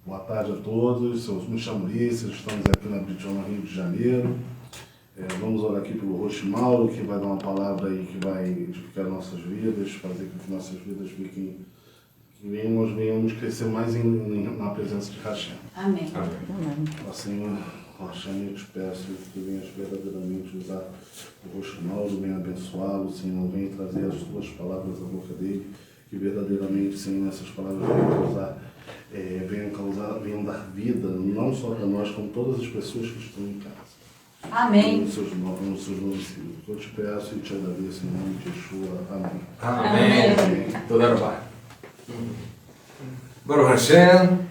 Boa tarde a todos, me chamo Ulisses, estamos aqui na Britiona, Rio de Janeiro. Vamos orar aqui pelo Roxo Mauro, que vai dar uma palavra aí que vai edificar nossas vidas, fazer com que nossas vidas fiquem, que nós venhamos crescer mais na presença de Hashem. Amém. Amém. Ó Senhor, Hashem, eu te peço que tu venhas verdadeiramente usar o Roxo Mauro, venha abençoá-lo, Senhor, venha trazer as tuas palavras à boca dele, que verdadeiramente, Senhor, essas palavras venham dar vida, não só para nós, como todas as pessoas que estão em casa. Amém. Nos seus nomes, eu te peço e te agradeço em nome de Yeshua. Amém. Amém. Toda hora. Baruch Hashem,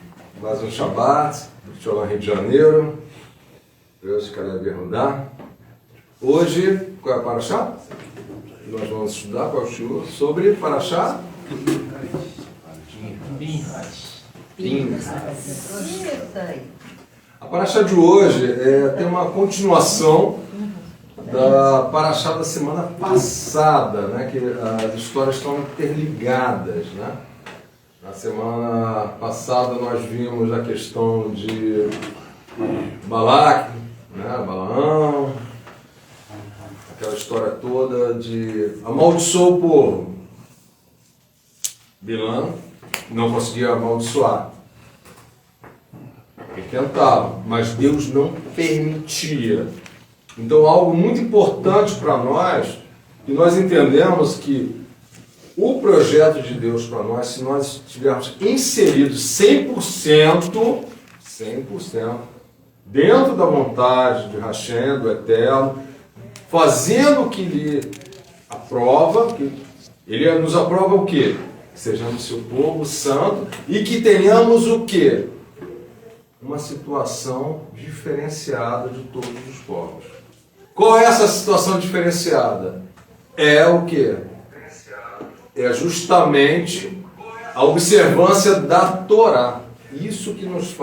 mais um Shabbat, Britiona, Rio de Janeiro. Deus quer perguntar. Hoje, qual é a Parashá? Nós vamos estudar qual é o shiur sobre Parashá? A Parashá de hoje tem uma continuação da Parashá da semana passada, né? Que as histórias estão interligadas, né? Na semana passada nós vimos a questão de Balaque, né? Balaão, aquela história toda de amaldiçoou o povo. Bilam não conseguia amaldiçoar. Ele tentava, mas Deus não permitia. Então, algo muito importante para nós, que nós entendemos que o projeto de Deus para nós, se nós estivermos inseridos 100% dentro da vontade de Hashem, do Eterno, fazendo o que Ele aprova, que Ele nos aprova o quê? Que sejamos seu povo santo e que tenhamos o quê? Uma situação diferenciada de todos os povos. Qual é essa situação diferenciada? É o quê? É justamente a observância da Torá. Isso que nos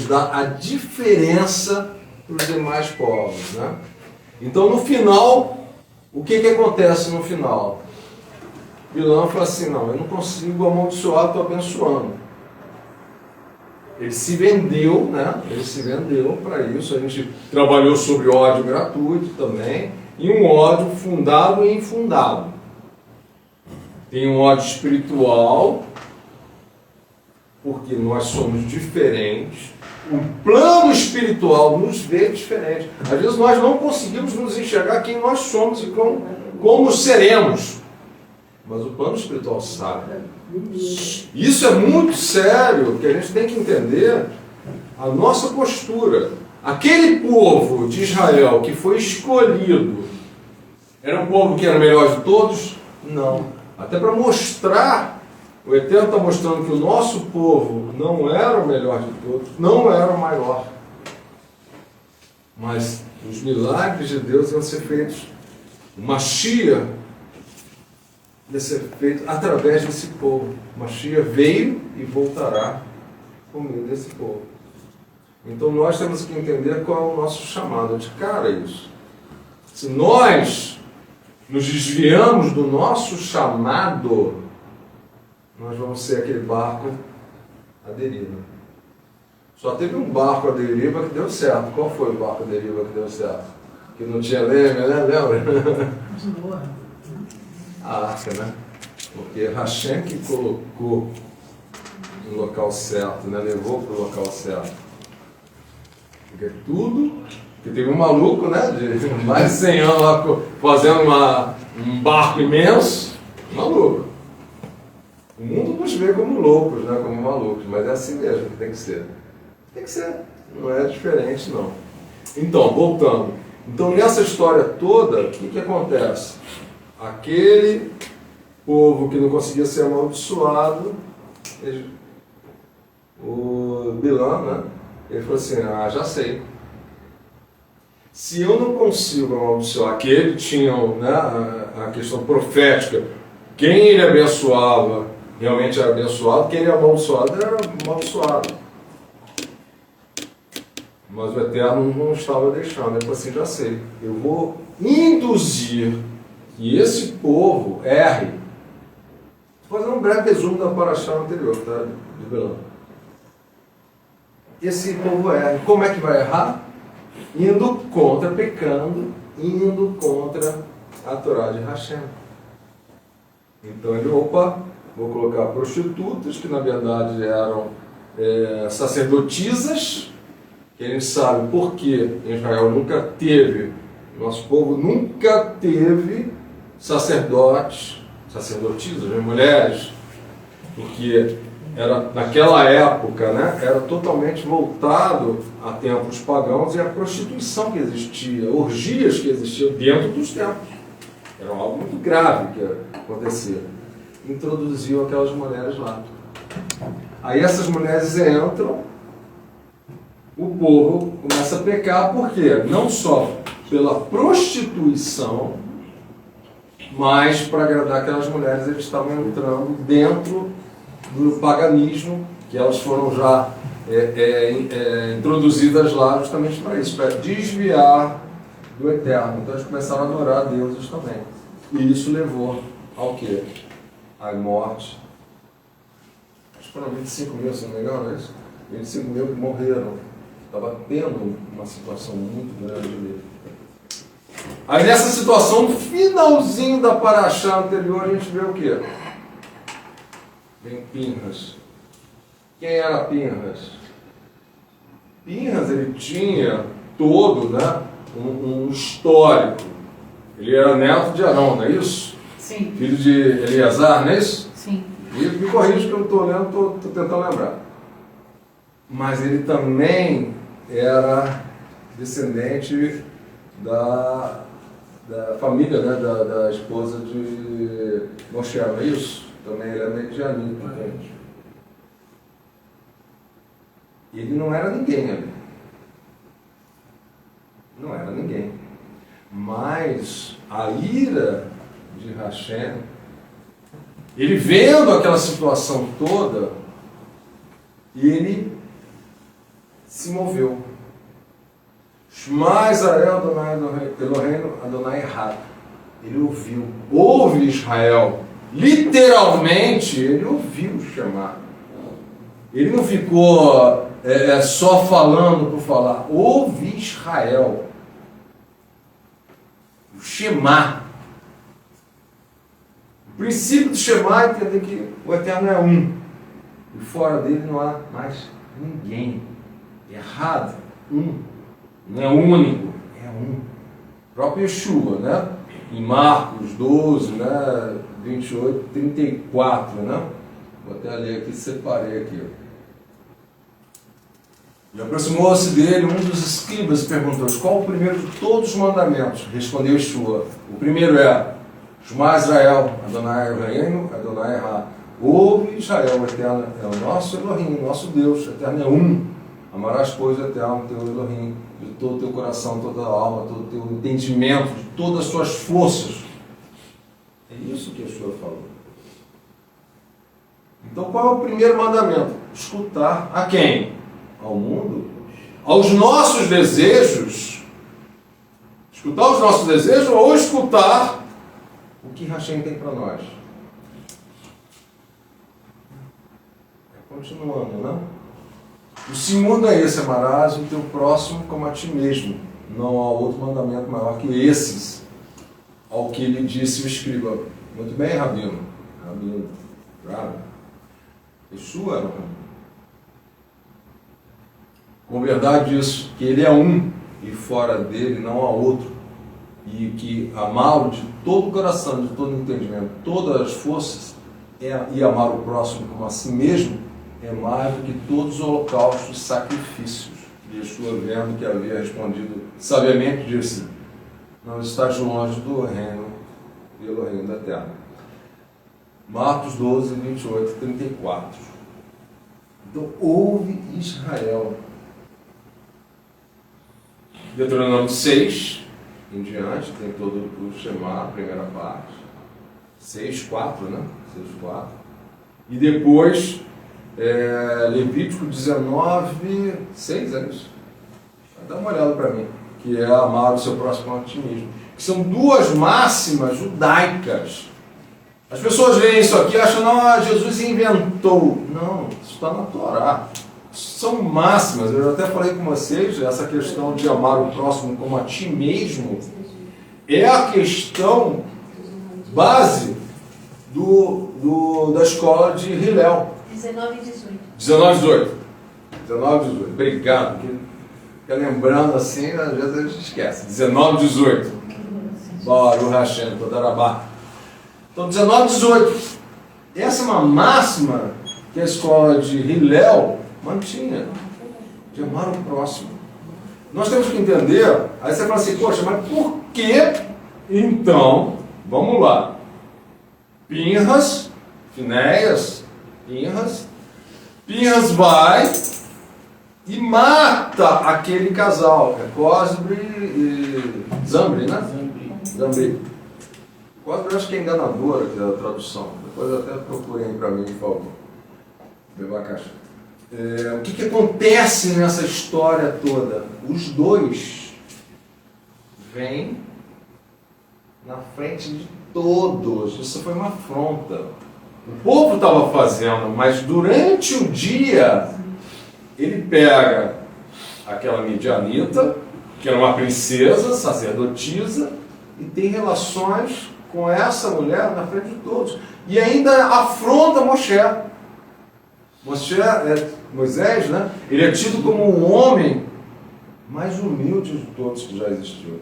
dá a diferença para os demais povos, né? Então, no final, o que acontece no final? Bilam fala assim, não, eu não consigo amaldiçoar, estou abençoando. Ele se vendeu, né? Ele se vendeu para isso. A gente trabalhou sobre ódio gratuito também, e um ódio fundado e infundado. Tem um ódio espiritual, porque nós somos diferentes. O plano espiritual nos vê diferente. Às vezes nós não conseguimos nos enxergar quem nós somos e como seremos. Mas o plano espiritual sabe. Isso é muito sério, que a gente tem que entender a nossa postura. Aquele povo de Israel que foi escolhido, era um povo que era o melhor de todos? Não. Até para mostrar, o Eterno está mostrando que o nosso povo não era o melhor de todos, não era o maior. Mas os milagres de Deus iam ser feitos. O Mashiach ia ser feito através desse povo. Mashiach veio e voltará por meio desse povo. Então nós temos que entender qual é o nosso chamado. De cara isso. Se nós nos desviamos do nosso chamado, nós vamos ser aquele barco à deriva. Só teve um barco à deriva que deu certo. Qual foi o barco à deriva que deu certo? Que não tinha leme, né? Lembra? A arca, né? Porque Hashem que colocou no local certo, né? Levou para o local certo. Porque tudo, que teve um maluco, né? De mais de 100 anos lá fazendo um barco imenso, maluco. O mundo nos vê como loucos, né? Como malucos, mas é assim mesmo que tem que ser. Tem que ser, não é diferente não. Então, voltando. Então, nessa história toda, o que acontece? Aquele povo que não conseguia ser amaldiçoado, o Bilam, né? Ele falou assim, já sei. Se eu não consigo amaldiçoar, que ele tinha, né, a questão profética, quem ele abençoava realmente era abençoado, quem ele amaldiçoado era amaldiçoado. Mas o Eterno não estava deixando. Ele falou assim, já sei, eu vou induzir que esse povo erre. Vou fazer um breve resumo da Parashá anterior, tá? De Bilam. esse povo erra. Como é que vai errar? Indo contra, pecando, indo contra a Torá de Hashem. Então ele, opa, vou colocar prostitutas, que na verdade eram sacerdotisas, que a gente sabe por que Israel nunca teve, nosso povo nunca teve sacerdotes, sacerdotisas, mulheres, porque era, naquela época, né, era totalmente voltado a templos pagãos e a prostituição que existia, orgias que existiam dentro dos templos. Era algo muito grave que acontecia. Introduziam aquelas mulheres lá. Aí essas mulheres entram, o povo começa a pecar, por quê? Não só pela prostituição, mas para agradar aquelas mulheres, eles estavam entrando dentro do paganismo, que elas foram já introduzidas lá justamente para isso, para desviar do Eterno. Então eles começaram a adorar a deuses também. E isso levou ao quê? À morte. Acho que foram 25 mil, se não me engano, não é isso? 25 mil que morreram. Estava tendo uma situação muito grande ali. Aí nessa situação, no finalzinho da paraxá anterior, a gente vê o quê? Vem Pinhas. Quem era Pinhas? Pinhas, ele tinha todo, né, um histórico. Ele era neto de Arão, não é isso? Sim. Filho de Eleazar, não é isso? Sim. E me corrija que eu não estou lendo, estou tentando lembrar. Mas ele também era descendente da família, né, da esposa de Moshe, não é isso? Também ele é medianita, gente. Ele não era ninguém ali. Não era ninguém. Mas a ira de Hashem, ele vendo aquela situação toda, ele se moveu. Shema Israel Adonai Eloheinu Adonai Echad. Ele ouviu. Ouve Israel. Literalmente, ele ouviu chamar. Ele não ficou só falando por falar. Ouve Israel. O Shema. O princípio do Shema é entender que o Eterno é um. E fora dele não há mais ninguém. Errado. Um. Não é único. É um. O próprio Yeshua, né? Em Marcos 12, né? 28, 34, né? Vou até ler aqui, separei aqui. E aproximou-se dele um dos escribas e perguntou: qual o primeiro de todos os mandamentos? Respondeu Yeshua: o primeiro é Shema Israel, Adonai Eloheinu, Adonai Echad. Ouve Israel, o Eterno é o nosso Elohim, nosso Deus, o Eterno é um. Amarás, pois, o Eterno, teu Elohim, de todo o teu coração, toda a alma, todo o teu entendimento, de todas as suas forças. É isso que Yeshua falou. Então, qual é o primeiro mandamento? Escutar a quem? Ao mundo? Aos nossos desejos? Escutar os nossos desejos ou escutar o que Hashem tem para nós? Continuando, né? O segundo é esse: amarás o teu próximo como a ti mesmo. Não há outro mandamento maior que esses, ao que lhe disse o escriba. Muito bem, Rabino. Rabino. Yeshua era um. Com verdade isso, que ele é um e fora dele não há outro. E que amá-lo de todo o coração, de todo o entendimento, todas as forças, e amar o próximo como a si mesmo, é mais do que todos os holocaustos e sacrifícios. Yeshua, vendo que havia respondido sabiamente, disse: não estás longe do reino pelo reino da terra. Marcos 12, 28, 34. Então, ouve Israel. Deuteronômio 6, em diante, tem todo o Shema, a primeira parte. 6, 4, né? 6, 4. E depois, Levítico 19, 6, é isso? Dá uma olhada para mim. Que é amar o seu próximo como a ti mesmo. Que são duas máximas judaicas. As pessoas veem isso aqui e acham: não, Jesus inventou. Não, isso está na Torá. são máximas. Eu até falei com vocês, essa questão de amar o próximo como a ti mesmo é a questão base da escola de Hillel. 19 e 18. 19 e 18. 19 e 18. Obrigado. Fica lembrando assim, às vezes a gente esquece. 19 e 18. Baruch Hashem, Todarabá. Então, 19 e 18. Essa é uma máxima que a escola de Hillel mantinha, de amar o próximo. Nós temos que entender, aí você fala assim, poxa, mas por que então, vamos lá, Pinhas vai e mata aquele casal, é Cosbe e Zambri, né? Zambri. Cosbe eu acho que é enganadora, que é a tradução, depois eu até procurei para mim, por favor. O que acontece nessa história toda? Os dois vêm na frente de todos. Isso foi uma afronta. O povo estava fazendo, mas durante o dia ele pega aquela midianita, que era uma princesa, sacerdotisa, e tem relações com essa mulher na frente de todos. E ainda afronta Moshe. Moisés, né? Ele é tido como um homem mais humilde de todos que já existiu.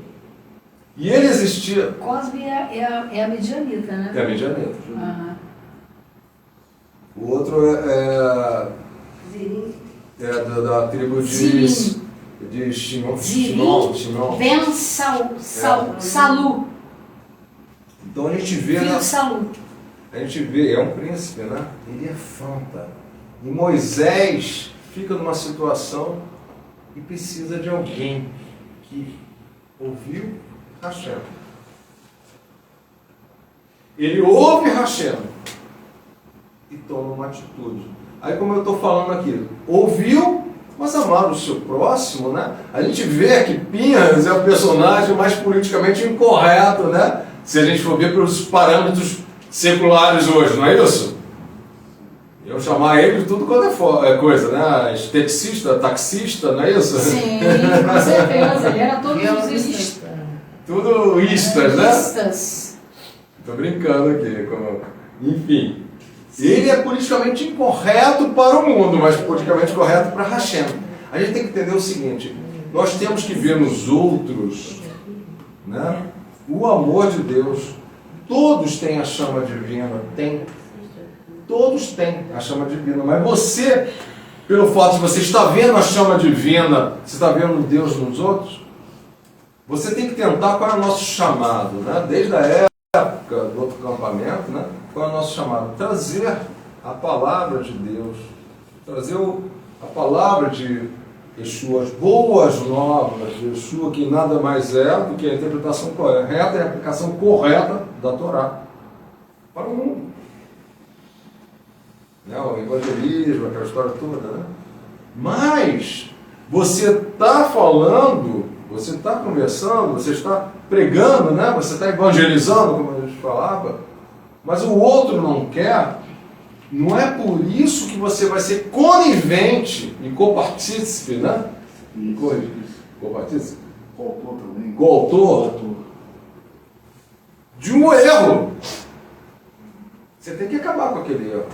E ele existia. Cosbe é a medianita, né? É a midianita. Aham. O outro é da tribo de Shimon. Vem Salu. Então a gente vê. Filho de Salu. A gente vê, é um príncipe, né? Ele afronta. E Moisés fica numa situação e precisa de alguém que ouviu Hashem. Ele ouve Hashem e toma uma atitude. Aí, como eu estou falando aqui, ouviu, mas amar o seu próximo, né? A gente vê que Pinhas é o personagem mais politicamente incorreto, né? Se a gente for ver pelos parâmetros seculares hoje, não é isso? Eu chamar ele de tudo quanto é coisa, né? Esteticista, taxista, não é isso? Sim, com certeza. Ele era todos os istas. Tudo istas, né? Istas. Estou brincando aqui. Enfim. Ele é politicamente incorreto para o mundo, mas politicamente correto para Hashem. A gente tem que entender o seguinte: nós temos que ver nos outros, né, o amor de Deus. Todos têm a chama divina, todos têm a chama divina, mas você, pelo fato de você estar vendo a chama divina, você está vendo Deus nos outros, você tem que tentar qual é o nosso chamado, né? Desde a época do outro acampamento, né? Qual é o nosso chamado? Trazer a palavra de Deus, trazer a palavra de Yeshua, as boas novas de Yeshua, que nada mais é do que a interpretação correta e a aplicação correta da Torá para o mundo. Né? O evangelismo, aquela história toda, né? Mas você está falando, você está conversando, você está pregando, né? Você está evangelizando, como a gente falava, mas o outro não quer. Não é por isso que você vai ser conivente e copartícipe, né? Copartícipe? Coautor também. Coautor de um erro. Você tem que acabar com aquele erro.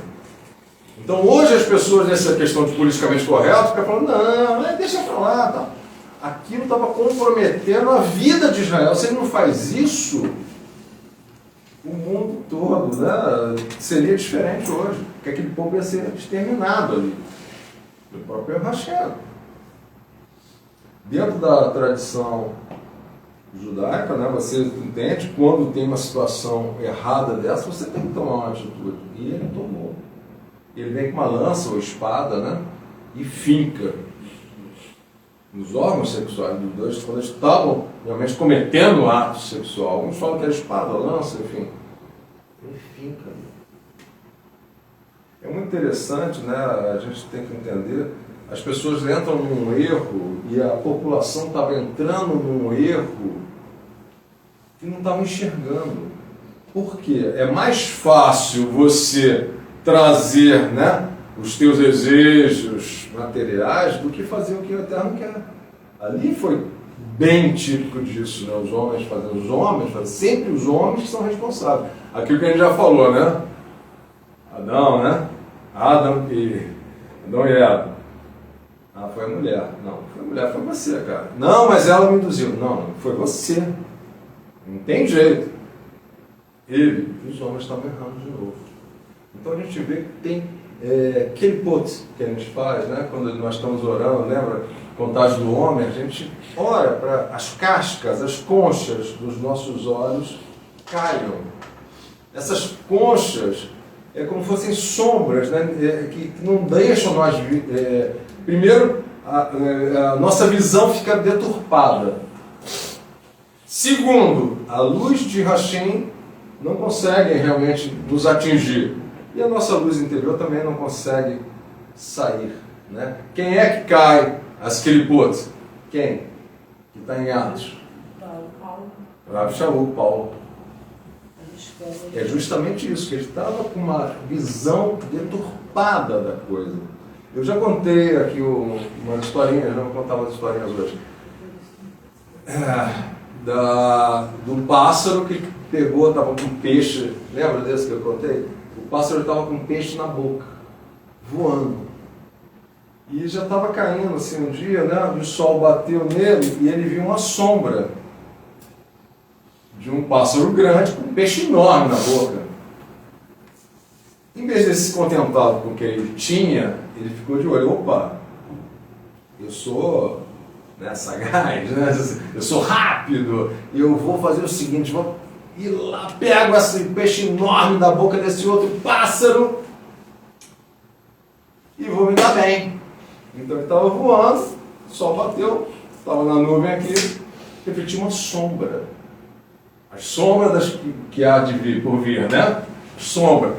Então hoje as pessoas nessa questão de politicamente correto ficam falando, não, deixa pra lá, tá. Aquilo estava comprometendo a vida de Israel. Se ele não faz isso, o mundo todo, né, seria diferente hoje, porque aquele povo ia ser exterminado ali, do próprio Hashem. Dentro da tradição judaica, né, você entende, quando tem uma situação errada dessa, você tem que tomar uma atitude. E ele tomou. Ele vem com uma lança ou espada, né, e finca nos órgãos sexuais dos dois, quando eles estavam realmente cometendo um ato sexual. Alguns falam que era espada, lança, enfim. Ele finca. É muito interessante, né? A gente tem que entender. As pessoas entram num erro e a população estava entrando num erro que não estava enxergando. Por quê? É mais fácil você trazer, né, os teus desejos materiais do que fazer o que o Eterno quer. Ali foi bem típico disso, né? Os homens fazem, sempre os homens que são responsáveis. Aquilo que a gente já falou, né? Adão, né? Adão e Eva. Ah, foi a mulher. Não, foi a mulher, foi você, cara. Não, mas ela me induziu. Não, foi você. Não tem jeito. Ele, os homens estavam errando de novo. Então a gente vê que tem aquele putz que a gente faz, né? Quando nós estamos orando, lembra? Contagem do homem, a gente ora para as cascas, as conchas dos nossos olhos caiam. Essas conchas é como fossem sombras, né? Que não deixam nós primeiro, a nossa visão fica deturpada. Segundo, a luz de Hashem não consegue realmente nos atingir. E a nossa luz interior também não consegue sair. Né? Quem é que cai as clipotes? Quem? Que está em Atos? Paulo. Rabi Shaul, Paulo. É justamente isso, que ele estava com uma visão deturpada da coisa. Eu já contei aqui umas historinhas, não vou contar umas historinhas hoje. Do pássaro que pegou, estava com peixe, lembra desse que eu contei? O pássaro estava com peixe na boca, voando. E já estava caindo assim um dia, né? O sol bateu nele e ele viu uma sombra de um pássaro grande com um peixe enorme na boca. Em vez de se contentar com o que ele tinha, ele ficou de olho. Opa, eu sou sagaz, né? Eu sou rápido, e eu vou fazer o seguinte, vou ir lá, pego esse peixe enorme da boca desse outro pássaro e vou me dar bem. Então ele estava voando, o sol bateu, estava na nuvem aqui, refletiu uma sombra. As sombras que há de vir por vir, né? Sombra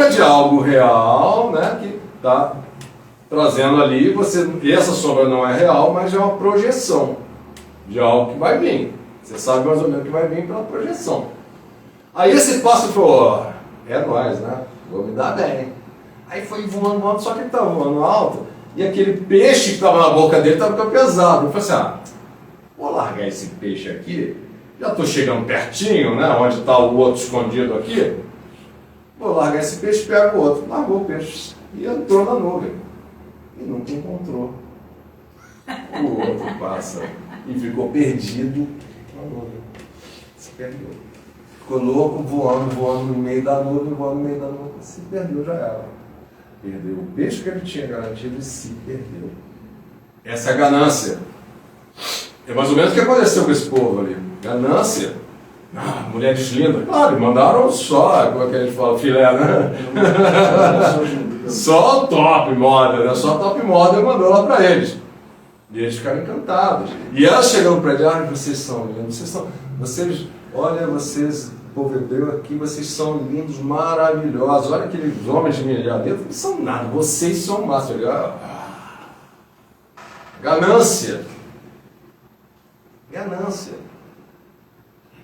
de algo real, né? Que está trazendo ali, e essa sombra não é real, mas é uma projeção de algo que vai vir. Você sabe mais ou menos que vai vir pela projeção. Aí esse pássaro falou, é nóis, né? Vou me dar bem. Aí foi voando, só que ele estava voando alto, e aquele peixe que estava na boca dele estava ficando pesado. Eu falei assim, vou largar esse peixe aqui, já estou chegando pertinho, né? Onde está o outro escondido aqui. Vou largar esse peixe e pego o outro. Largou o peixe e entrou na nuvem. E nunca encontrou o outro pássaro. E ficou perdido na nuvem. Se perdeu. Ficou louco, voando no meio da nuvem, se perdeu, já era. Perdeu o peixe que ele tinha garantido e se perdeu. Essa é a ganância. É mais ou menos o que aconteceu com esse povo ali. Ganância. Mulheres lindas. Claro, mandaram só, como é que a gente fala, filé, né? Só top moda, né? Só top moda mandou lá para eles. E eles ficaram encantados. E elas chegando para ele, vocês são lindos, vocês, povo hebreu aqui, vocês são lindos, maravilhosos. Olha aqueles homens de milhar dentro, não são nada, vocês são massa. Ganância.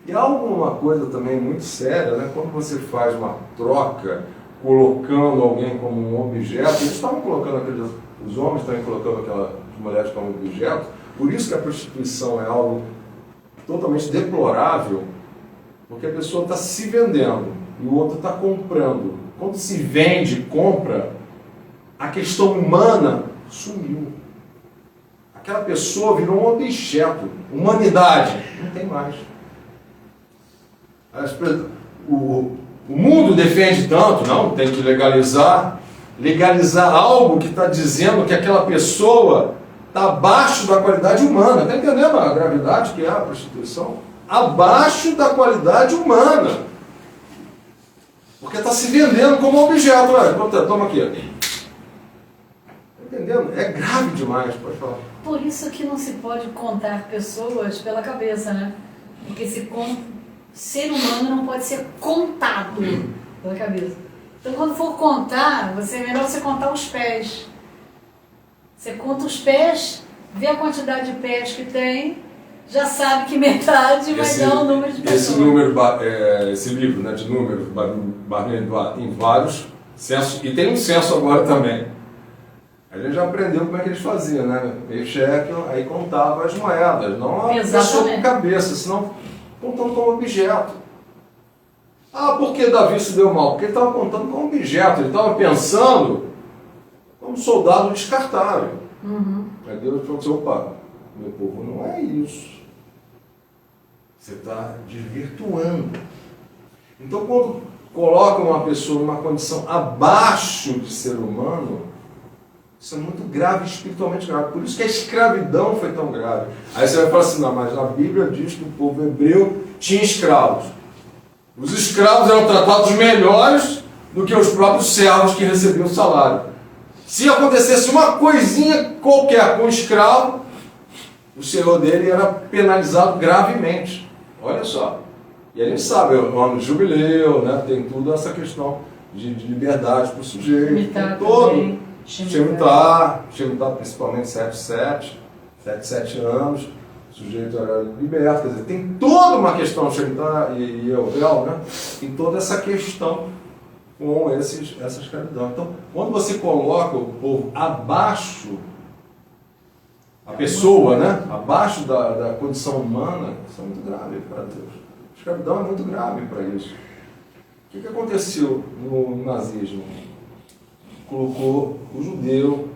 E há alguma coisa também muito séria, né? Quando você faz uma troca, colocando alguém como um objeto, eles estavam colocando os homens também colocando aquelas mulheres como objeto, por isso que a prostituição é algo totalmente deplorável, porque a pessoa está se vendendo e o outro está comprando. Quando se vende, compra, a questão humana sumiu. Aquela pessoa virou um objeto. Humanidade não tem mais. O mundo defende tanto, não, tem que legalizar algo que está dizendo que aquela pessoa está abaixo da qualidade humana. Está entendendo a gravidade que é a prostituição? Abaixo da qualidade humana. Porque está se vendendo como objeto. Olha, toma aqui. Está entendendo? É grave demais, pode falar. Por isso que não se pode contar pessoas pela cabeça, né? Porque ser humano não pode ser contado pela cabeça. Então, quando for contar, é melhor você contar os pés. Você conta os pés, vê a quantidade de pés que tem, já sabe que metade vai dar o número de pessoas. Esse livro, né, de números, tem vários Censo, e tem um censo agora também. A gente já aprendeu como é que eles faziam, né? Meio cheque, aí contava as moedas, não a pessoa com cabeça, senão contando como objeto. Ah, por que Davi se deu mal? Porque ele estava contando como objeto, ele estava pensando como soldado descartável. Aí Deus falou assim, opa, meu povo, não é isso. Você está desvirtuando. Então, quando coloca uma pessoa numa condição abaixo de ser humano, isso é muito grave, espiritualmente grave. Por isso que a escravidão foi tão grave. Aí você vai falar assim, não, mas a Bíblia diz que o povo hebreu tinha escravos. Os escravos eram tratados melhores do que os próprios servos que recebiam salário. Se acontecesse uma coisinha qualquer com o escravo, o senhor dele era penalizado gravemente. Olha só. E a gente sabe, o ano de jubileu, né, tem tudo essa questão de liberdade para o sujeito. Tem todo. Shemitah, principalmente 7 anos, o sujeito era liberto, quer dizer, tem toda uma questão, Shemitah e Yovel, né? Tem toda essa questão com essa escravidão. Então, quando você coloca o povo abaixo, a pessoa, né? Abaixo da condição humana, isso é muito grave para Deus. A escravidão é muito grave para isso. O que aconteceu no nazismo? Colocou o judeu,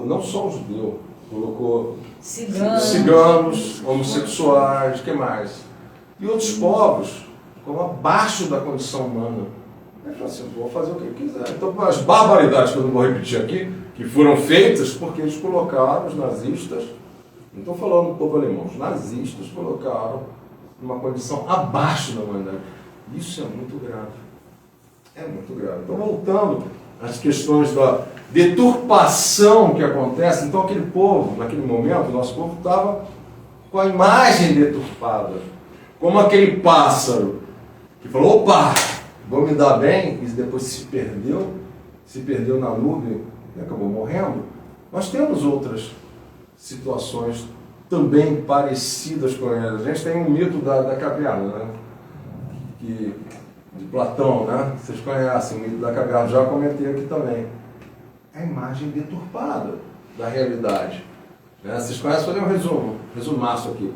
não só o judeu, colocou ciganos, homossexuais, o que mais? E outros povos, como abaixo da condição humana. Ele falou assim, vou fazer o que eu quiser. Então, as barbaridades que eu não vou repetir aqui, que foram feitas porque eles colocaram os nazistas, não estou falando do povo alemão, os nazistas colocaram numa condição abaixo da humanidade. Isso é muito grave. É muito grave. Então, voltando às questões da deturpação que acontece, então aquele povo, naquele momento, o nosso povo estava com a imagem deturpada. Como aquele pássaro que falou, opa, vou me dar bem, e depois se perdeu na nuvem e acabou morrendo. Nós temos outras situações também parecidas com elas. A gente tem um mito da caverna, né? De Platão, né? Vocês conhecem o mito da caverna, já comentei aqui também. É a imagem deturpada da realidade. Né? Vocês conhecem, vou fazer um resumaço aqui.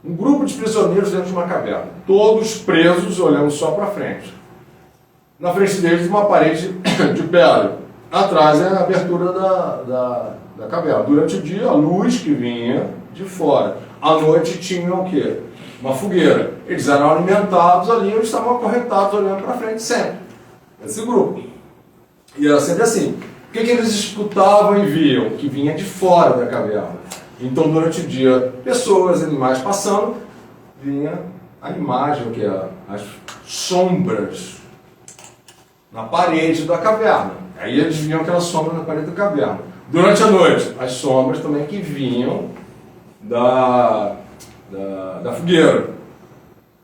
Um grupo de prisioneiros dentro de uma caverna, todos presos, olhando só para frente. Na frente deles, uma parede de pedra. Atrás é a abertura da caverna. Durante o dia, a luz que vinha de fora. À noite tinha o quê? Uma fogueira. Eles eram alimentados ali, eles estavam acorrentados olhando para frente sempre. Esse grupo. E era sempre assim. O que eles escutavam e viam? Que vinha de fora da caverna. Então, durante o dia, pessoas, animais passando, vinha a imagem, que é as sombras na parede da caverna. Aí eles viam aquela sombra na parede da caverna. Durante a noite, as sombras também que vinham da fogueira.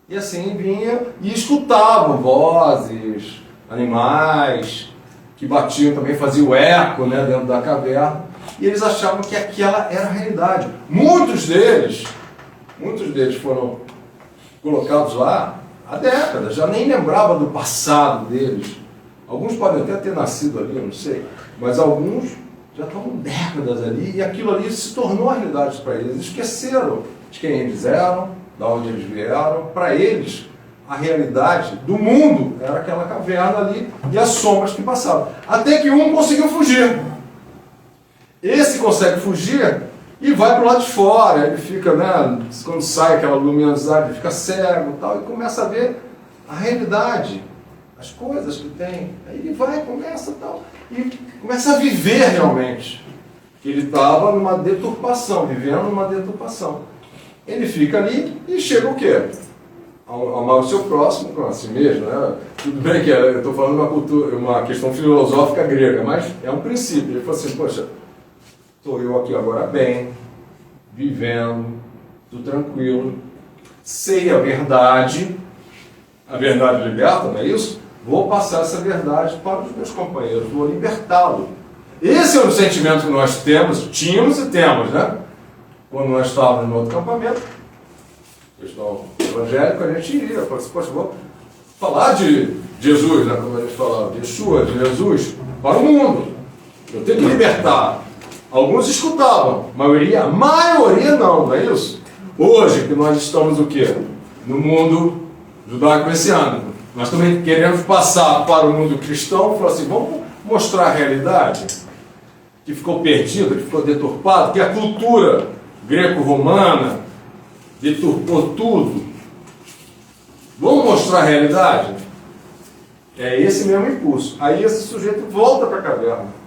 E assim vinha e escutavam vozes, animais, que batiam também, faziam eco, né, dentro da caverna. E eles achavam que aquela era a realidade. Muitos deles foram colocados lá há décadas, já nem lembrava do passado deles. Alguns podem até ter nascido ali, eu não sei, mas alguns já estão décadas ali e aquilo ali se tornou a realidade para eles. Eles esqueceram de quem eles eram, de onde eles vieram. Para eles, a realidade do mundo era aquela caverna ali e as sombras que passavam. Até que um conseguiu fugir. Esse consegue fugir e vai para o lado de fora. Ele fica, né, quando sai aquela luminosidade, ele fica cego e tal, e começa a ver a realidade, as coisas que tem. Aí ele vai, começa tal, e começa a viver realmente. Ele estava numa deturpação, vivendo numa deturpação. Ele fica ali e chega o quê? Amar o seu próximo como a si mesmo, né? Tudo bem que eu estou falando uma cultura, uma questão filosófica grega, mas é um princípio. Ele falou assim, poxa, estou eu aqui agora bem, vivendo, tudo tranquilo, sei a verdade liberta, não é isso? Vou passar essa verdade para os meus companheiros, vou libertá-lo. Esse é o sentimento que nós tínhamos e temos, né? Quando nós estávamos no outro acampamento, questão evangélica, a gente iria, falou assim, poxa, vou falar de Jesus, né, como a gente falava, de Yeshua, de Jesus, para o mundo. Eu tenho que libertar. Alguns escutavam, a maioria não é isso? Hoje que nós estamos o quê? No mundo judaico-messiânico. Nós também queremos passar para o mundo cristão e falar assim, vamos mostrar a realidade que ficou perdida, que ficou deturpada, que a cultura greco-romana deturpou tudo. Vamos mostrar a realidade? É esse mesmo impulso. Aí esse sujeito volta para a caverna.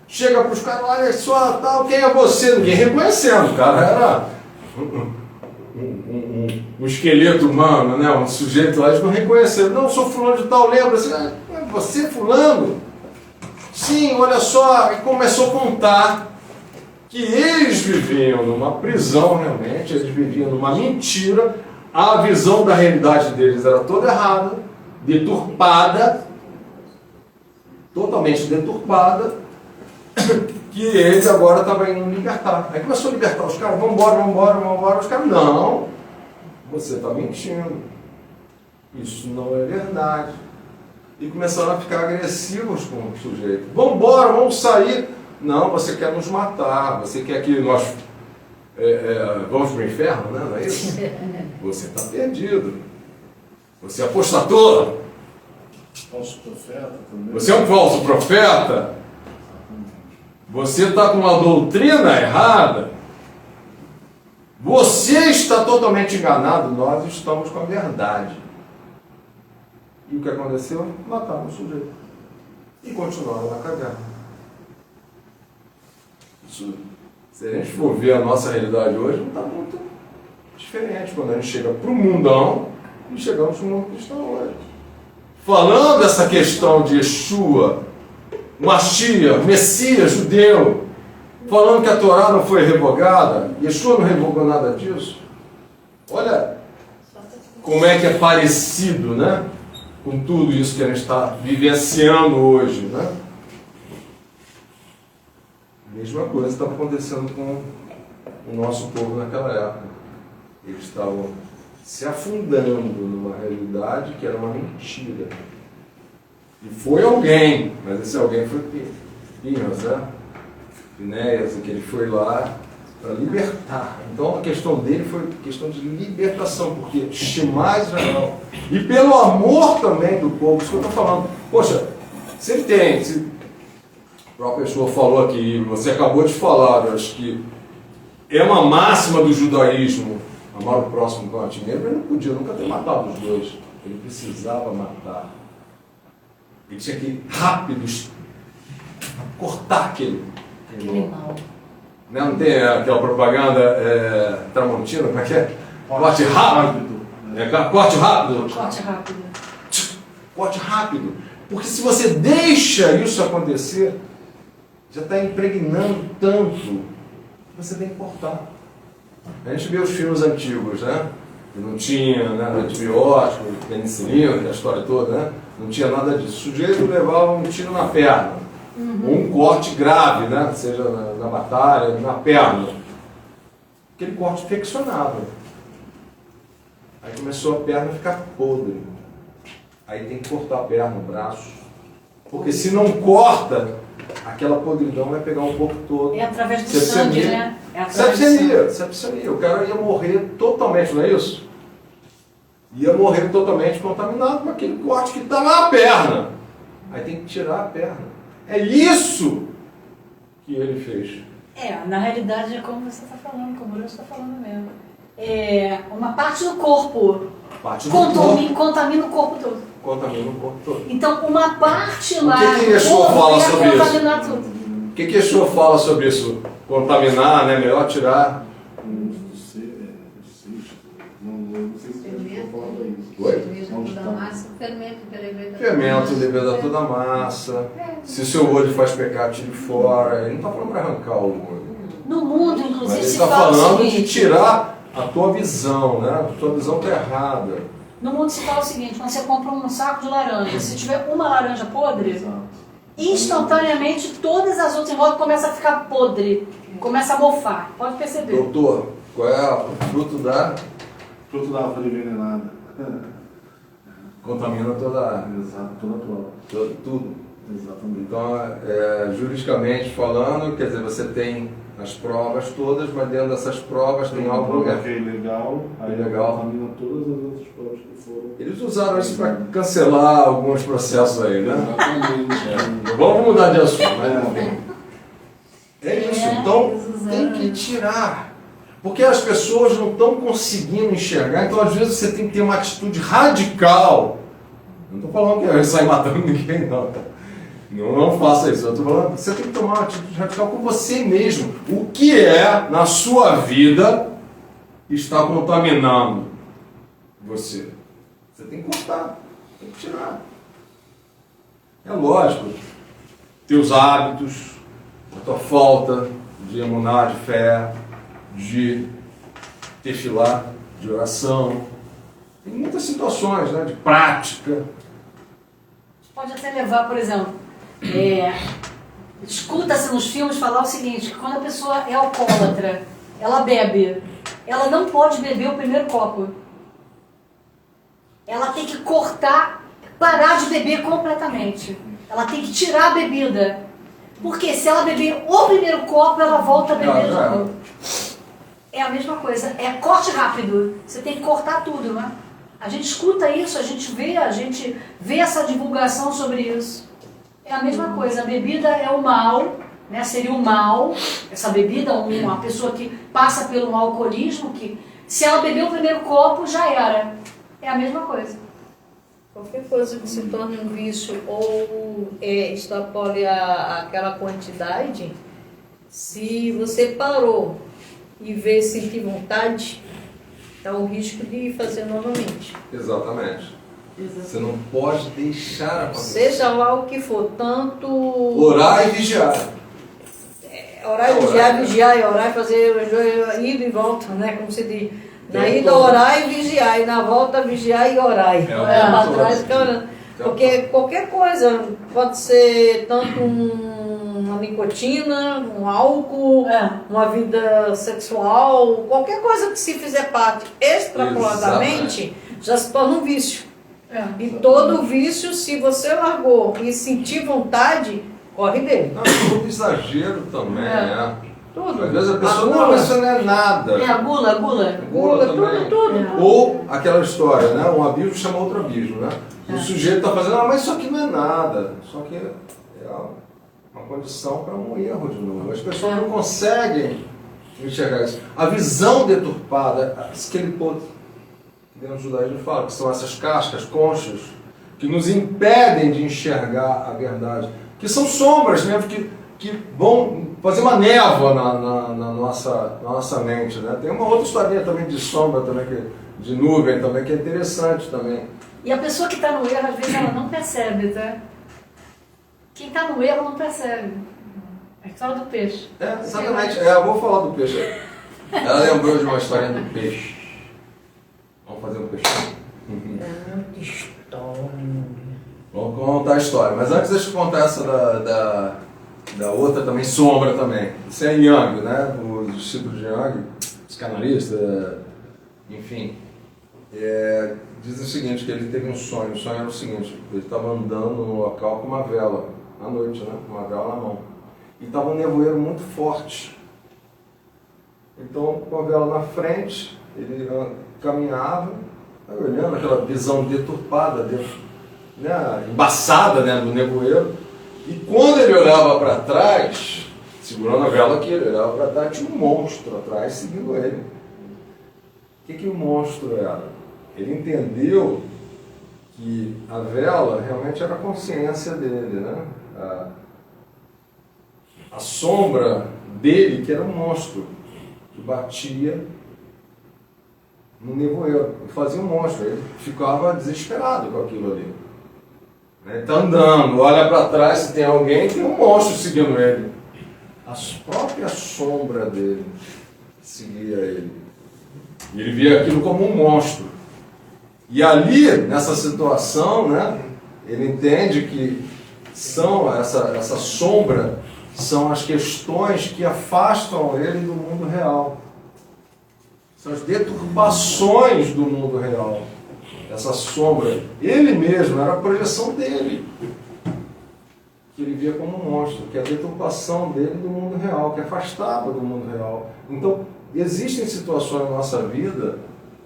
Chega para os caras, olha só, tal, quem é você? Ninguém reconhecendo, o cara era um esqueleto humano, né? Um sujeito lá, eles não reconheceram. Não, eu sou fulano de tal, lembra? Assim, você fulano? Sim, olha só, e começou a contar que eles viviam numa prisão realmente, eles viviam numa mentira, a visão da realidade deles era toda errada, deturpada, totalmente deturpada, que ele agora estava indo libertar. Aí começou a libertar os caras, vamos embora. Os caras, não, você está mentindo. Isso não é verdade. E começaram a ficar agressivos com o sujeito. Vamos embora, vamos sair. Não, você quer nos matar, você quer que nós vamos para o inferno, né? Não é isso? Você está perdido. Você é apostatou. Falso profeta também. Você é um falso profeta. Você está com uma doutrina errada. Você está totalmente enganado. Nós estamos com a verdade. E o que aconteceu? Mataram o sujeito. E continuaram na caverna. Isso, se a gente for ver a nossa realidade hoje, não está muito diferente quando a gente chega para o mundão e chegamos no mundo cristão hoje. Falando essa questão de Yeshua, Mashiach, Messias judeu, falando que a Torá não foi revogada, Yeshua não revogou nada disso. Olha como é que é parecido, né? Com tudo isso que a gente está vivenciando hoje, né? A mesma coisa estava acontecendo com o nosso povo naquela época. Eles estavam se afundando numa realidade que era uma mentira. E foi alguém, mas esse alguém foi Pinhas, né? Finéias, que ele foi lá para libertar. Então a questão dele foi questão de libertação, porque Shema Israel. E pelo amor também do povo, isso que eu estou falando. Poxa, se ele tem, se o próprio Yeshua falou aqui, você acabou de falar, eu acho que é uma máxima do judaísmo, amar o próximo como a ti mesmo, ele não podia nunca ter matado os dois. Ele precisava matar. Ele tinha que ir rápido cortar aquele mal. Não tem aquela propaganda Tramontina, como é que é? Corte rápido. Corte rápido. Corte rápido. Corte rápido. Porque se você deixa isso acontecer, já está impregnando tanto que você tem que cortar. A gente vê os filmes antigos, né? Que não tinha, né, antibiótico, penicilina, a história toda, né? Não tinha nada disso. O sujeito levava um tiro na perna. Ou um corte grave, né? Seja na batalha, na perna. Aquele corte infeccionava. Aí começou a perna a ficar podre. Aí tem que cortar a perna, o braço. Porque se não corta, aquela podridão vai pegar o corpo todo. É através do sangue, né? É através Septicemia. O cara ia morrer totalmente, não é isso? Ia morrer totalmente contaminado com aquele corte que está na perna. Aí tem que tirar a perna. É isso que ele fez. Na realidade é como você está falando, como o Bruno está falando mesmo. É uma parte do corpo. Contamina o corpo todo. Contamina o corpo todo. Então, uma parte lá O que Yeshua fala sobre isso? Contaminar tudo. O que Yeshua fala sobre isso? Contaminar, né? Melhor tirar. Não sei se eu vou falar isso. Fermento libera toda a massa. Se o seu olho faz pecar, tire fora. Ele não está falando para arrancar o olho. No mundo, Mas inclusive, ele se está fala o falando seguinte, de tirar a tua visão, né? A tua visão está errada. No mundo se fala o seguinte, quando você compra um saco de laranja, se tiver uma laranja podre, instantaneamente todas as outras em volta começam a ficar podre, começa a mofar. Pode perceber. Doutor, qual é o fruto da... Fruto da árvore envenenada. contamina toda, Exato, toda a prova. tudo. Exatamente. Então, juridicamente falando, quer dizer, você tem as provas todas, mas dentro dessas provas tem algo que é ilegal, aí Ilegal. contamina todas as outras provas que foram. Eles usaram isso para cancelar alguns processos aí, né? Exatamente. Vamos mudar de assunto, mas enfim. É isso, então eles usaram tem que isso. tirar. Porque as pessoas não estão conseguindo enxergar, então às vezes você tem que ter uma atitude radical. Não estou falando que eu sair matando ninguém, não, tá? Não faça isso, eu estou falando que você tem que tomar uma atitude radical com você mesmo. O que é, na sua vida, está contaminando você? Você tem que cortar, tem que tirar. É lógico, teus hábitos, a tua falta de emuná, de fé, de tefilá, de oração. Tem muitas situações, né, de prática. Pode até levar, por exemplo, escuta-se nos filmes falar o seguinte, que quando a pessoa é alcoólatra, ela bebe, ela não pode beber o primeiro copo. Ela tem que cortar, parar de beber completamente. Ela tem que tirar a bebida. Porque se ela beber o primeiro copo, ela volta a beber de novo. É a mesma coisa, é corte rápido. Você tem que cortar tudo, né? A gente escuta isso, a gente vê essa divulgação sobre isso. É a mesma coisa, a bebida é o mal, né? Seria o mal, essa bebida, uma pessoa que passa pelo alcoolismo, que se ela beber o primeiro copo, já era. É a mesma coisa. Qualquer coisa que se torne um vício ou extrapole aquela quantidade, se você parou e vê sentir vontade, é o risco de fazer novamente. Exatamente. Você não pode deixar acontecer. Seja lá o que for, tanto Orar e vigiar. orar e vigiar, orar e fazer ida e volta, né? Como se diz. Na Tempo ida todo. orar e vigiar, e na volta vigiar e orar. o Olhar tempo para todo. trás, ficar orando. Porque qualquer coisa, pode ser tanto uma nicotina, um álcool, uma vida sexual, qualquer coisa que se fizer parte extrapoladamente, já se torna um vício. E todo vício, se você largou e sentir vontade, corre dele. Não, todo exagero também, né? Tudo. Às vezes a pessoa, A não, gula. mas isso não é nada. É a gula. Gula, também. tudo. Ou aquela história, né? Um abismo chama outro abismo, né? O sujeito está fazendo, mas isso aqui não é nada. Isso aqui é uma condição para um erro de novo. As pessoas não conseguem enxergar isso. A visão deturpada, skelipote, que dentro do judaísmo fala, que são essas cascas, conchas, que nos impedem de enxergar a verdade. Que são sombras mesmo, que vão fazer uma névoa na nossa mente, né? Tem uma outra historinha também de sombra, também, de nuvem também, que é interessante também. E a pessoa que está no erro, às vezes, ela não percebe, tá? Quem está no erro não percebe. É a história do peixe. Exatamente. Eu vou falar do peixe. Ela lembrou de uma historinha do peixe. Vamos fazer um peixe. Vamos contar a história. Mas antes deixa eu contar essa da outra também, sombra também. Isso é Yang, né? Os discípulos de Yang, psicanalista, enfim. Diz o seguinte, que ele teve um sonho. O sonho era o seguinte, ele estava andando no local com uma vela, à noite, né? Com uma vela na mão. E estava um nevoeiro muito forte. Então, com a vela na frente, ele caminhava, olhando aquela visão deturpada, né? Embaçada, né? Do nevoeiro. E quando ele olhava para trás, segurando a vela aqui, ele olhava para trás, tinha um monstro atrás seguindo ele. O que o monstro era? Ele entendeu que a vela realmente era a consciência dele, né? A sombra dele, que era um monstro, que batia no nevoeiro, e fazia um monstro. Ele ficava desesperado com aquilo ali. Ele está andando, olha para trás, se tem alguém, tem um monstro seguindo ele. A própria sombra dele seguia ele. E ele via aquilo como um monstro. E ali, nessa situação, né, ele entende que essa sombra são as questões que afastam ele do mundo real. São as deturpações do mundo real. essa sombra, ele mesmo, era a projeção dele, que ele via como um monstro, que é a deturpação dele do mundo real, que afastava do mundo real. Então, existem situações na nossa vida,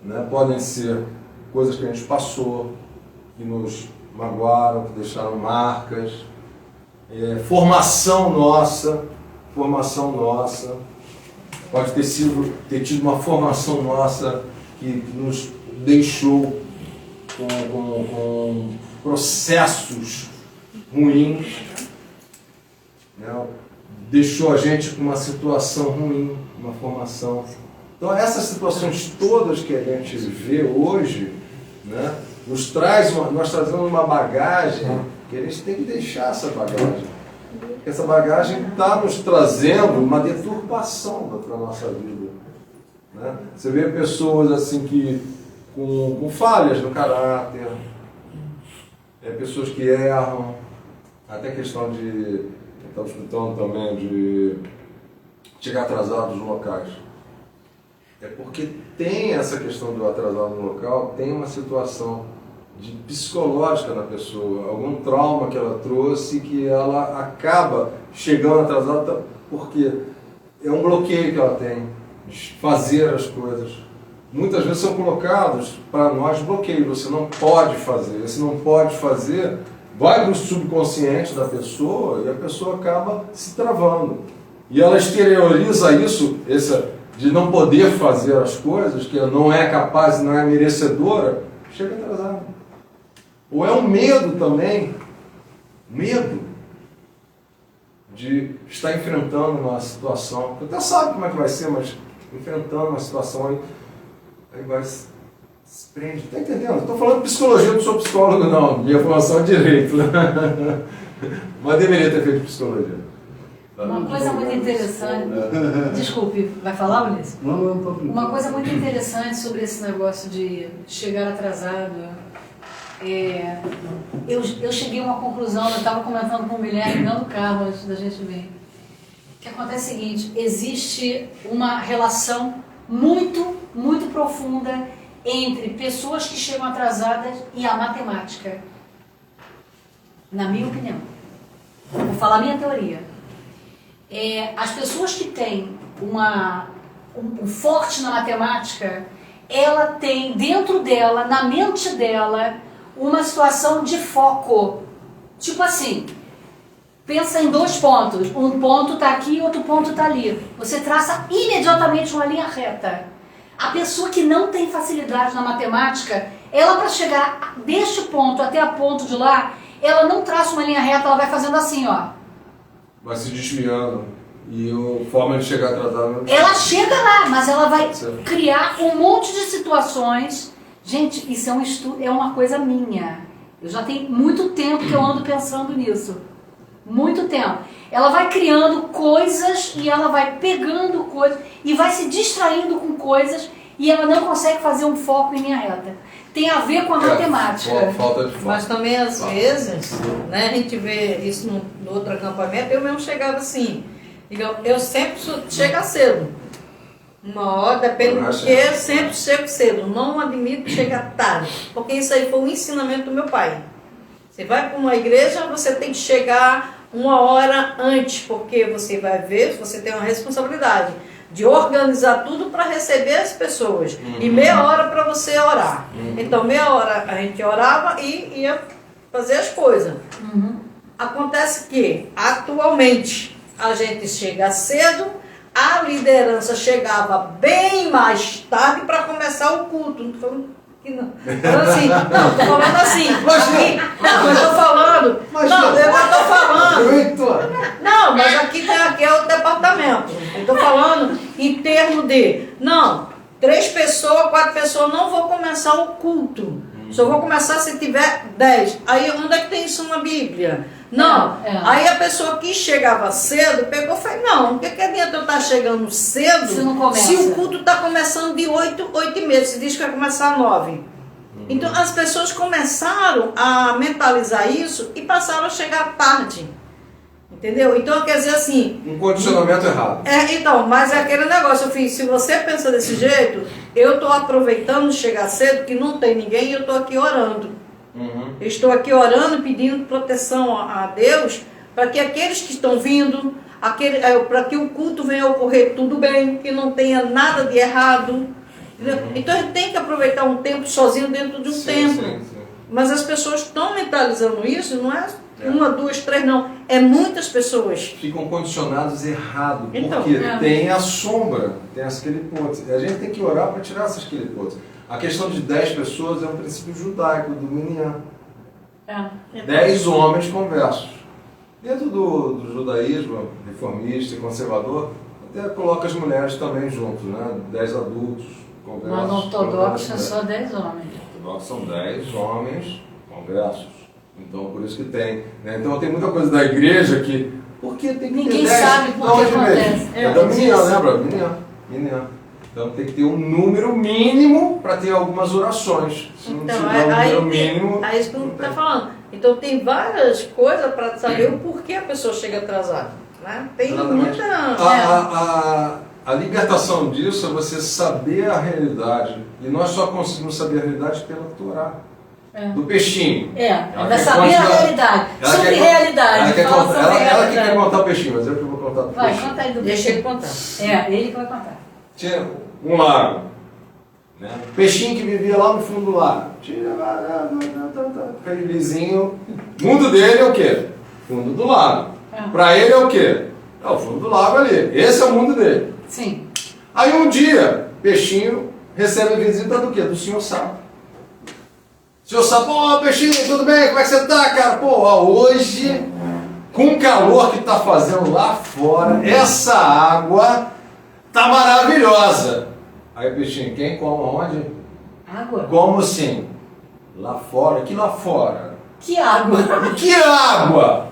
né, podem ser coisas que a gente passou, que nos magoaram, que deixaram marcas, formação nossa, pode ter tido uma formação nossa que nos deixou com processos ruins, né? Deixou a gente com uma situação ruim, uma formação. Então essas situações todas que a gente vê hoje, né, nós trazemos uma bagagem que a gente tem que deixar essa bagagem. Essa bagagem está nos trazendo uma deturpação para a nossa vida. Né? Você vê pessoas assim que com falhas no caráter, pessoas que erram, até questão de, estava escutando também, de chegar atrasado nos locais. É porque tem essa questão do atrasado no local, tem uma situação psicológica na pessoa, algum trauma que ela trouxe que ela acaba chegando atrasada porque é um bloqueio que ela tem de fazer as coisas. Muitas vezes são colocados para nós bloqueios, você não pode fazer, esse não pode fazer, vai para o subconsciente da pessoa e a pessoa acaba se travando. E ela exterioriza isso, de não poder fazer as coisas, que ela não é capaz, não é merecedora, chega atrasada. Ou é um medo também, medo de estar enfrentando uma situação, você até sabe como é que vai ser, mas enfrentando uma situação aí vai se prende, tá entendendo? Estou falando de psicologia, não sou psicólogo não, minha formação é direito, mas deveria ter feito psicologia. Uma coisa muito interessante, desculpe, vai falar, Ulisses? Não, estou brincando. Uma coisa muito interessante sobre esse negócio de chegar atrasado, eu cheguei a uma conclusão, eu estava comentando com o Guilherme dentro do carro antes da gente vir. O que acontece é o seguinte, existe uma relação muito, muito profunda entre pessoas que chegam atrasadas e a matemática. Na minha opinião. Vou falar a minha teoria. As pessoas que têm um forte na matemática, ela tem dentro dela, na mente dela, uma situação de foco. Tipo assim, pensa em 2 pontos. Um ponto está aqui e outro ponto está ali. Você traça imediatamente uma linha reta. A pessoa que não tem facilidade na matemática, ela para chegar deste ponto até a ponto de lá, ela não traça uma linha reta, ela vai fazendo assim, ó. Vai se desviando. E a forma de chegar atrasada... Ela chega lá, mas ela vai criar um monte de situações. Gente, isso é um estudo, é uma coisa minha. Eu já tenho muito tempo que eu ando pensando nisso. Muito tempo. Ela vai criando coisas e ela vai pegando coisas e vai se distraindo com coisas e ela não consegue fazer um foco em linha reta. Tem a ver com a matemática. Falta de foco. Mas também, às vezes, né, a gente vê isso no outro acampamento, eu mesmo chegava assim, eu sempre chego cedo. Uma hora, depende do que, eu sempre chego cedo. Não admito chegar tarde, porque isso aí foi um ensinamento do meu pai. Você vai para uma igreja, você tem que chegar 1 hora antes, porque você vai ver, você tem uma responsabilidade de organizar tudo para receber as pessoas. E meia hora para você orar. Então, meia hora a gente orava e ia fazer as coisas. Acontece que, atualmente, a gente chega cedo, a liderança chegava bem mais tarde para começar o culto. Não tô falando que não. Assim, não, tô falando assim. Não, eu tô falando. Não, eu tô falando. Não, mas aqui é o departamento. Eu tô falando em termos de, não, 3 pessoas, 4 pessoas, não vou começar o culto. Só vou começar se tiver 10. Aí onde é que tem isso na Bíblia? Não. Aí a pessoa que chegava cedo pegou e falou, não, o que adianta eu estar chegando cedo se o culto está começando de 8h30, se diz que vai começar às 9. Então as pessoas começaram a mentalizar isso e passaram a chegar tarde. Entendeu? Então, quer dizer assim... Um condicionamento errado. Então, mas é aquele negócio, filho, se você pensa desse jeito, eu estou aproveitando de chegar cedo, que não tem ninguém, e eu estou aqui orando. Uhum. Eu estou aqui orando, pedindo proteção a Deus, para que aqueles que estão vindo, para que o culto venha ocorrer tudo bem, que não tenha nada de errado. Então, a gente tem que aproveitar um tempo sozinho dentro de um templo. Sim. Mas as pessoas estão mentalizando isso, não é uma, duas, três, não. É muitas pessoas. Ficam condicionados errado, Então, porque tem a sombra, tem as quilipotes. E a gente tem que orar para tirar essas quilipotes. A questão de 10 pessoas é um princípio judaico, do Minyan. 10 homens conversos. Dentro do judaísmo reformista e conservador, até coloca as mulheres também junto, né? 10 adultos conversos. Mas no ortodoxo é só 10 homens. No ortodoxo são 10 homens conversos. Então, por isso que tem. Né? Então, tem muita coisa da igreja que... Por que tem que Ninguém ter 10? sabe por que acontece. É da Minyan, lembra? Minyan. Então, tem que ter um número mínimo para ter algumas orações. Se não tiver um número mínimo... É isso que você está falando. Então, tem várias coisas para saber o porquê a pessoa chega atrasada. Né? Tem Exatamente. muita... A libertação disso é você saber a realidade. E nós só conseguimos saber a realidade pela Torá. Do peixinho. Ela vai saber a realidade. Sobre realidade. Ela que quer contar o peixinho, mas eu que vou contar o Vai, peixinho. conta aí do Deixa peixinho. ele contar. Ele que vai contar. Tinha um lago. Né? Peixinho que vivia lá no fundo do lago. Tinha aquele vizinho. O mundo dele é o quê? Fundo do lago. Para ele é o quê? É o fundo do lago ali. Esse é o mundo dele. Sim. Aí um dia, Peixinho recebe a visita do quê? Do senhor Sapo. Senhor Sapo, Peixinho, tudo bem? Como é que você tá, cara? Hoje, com o calor que tá fazendo lá fora, essa água tá maravilhosa. Aí, Peixinho, quem come onde? Água? Como assim? Lá fora? Que lá fora? Que água? Que água?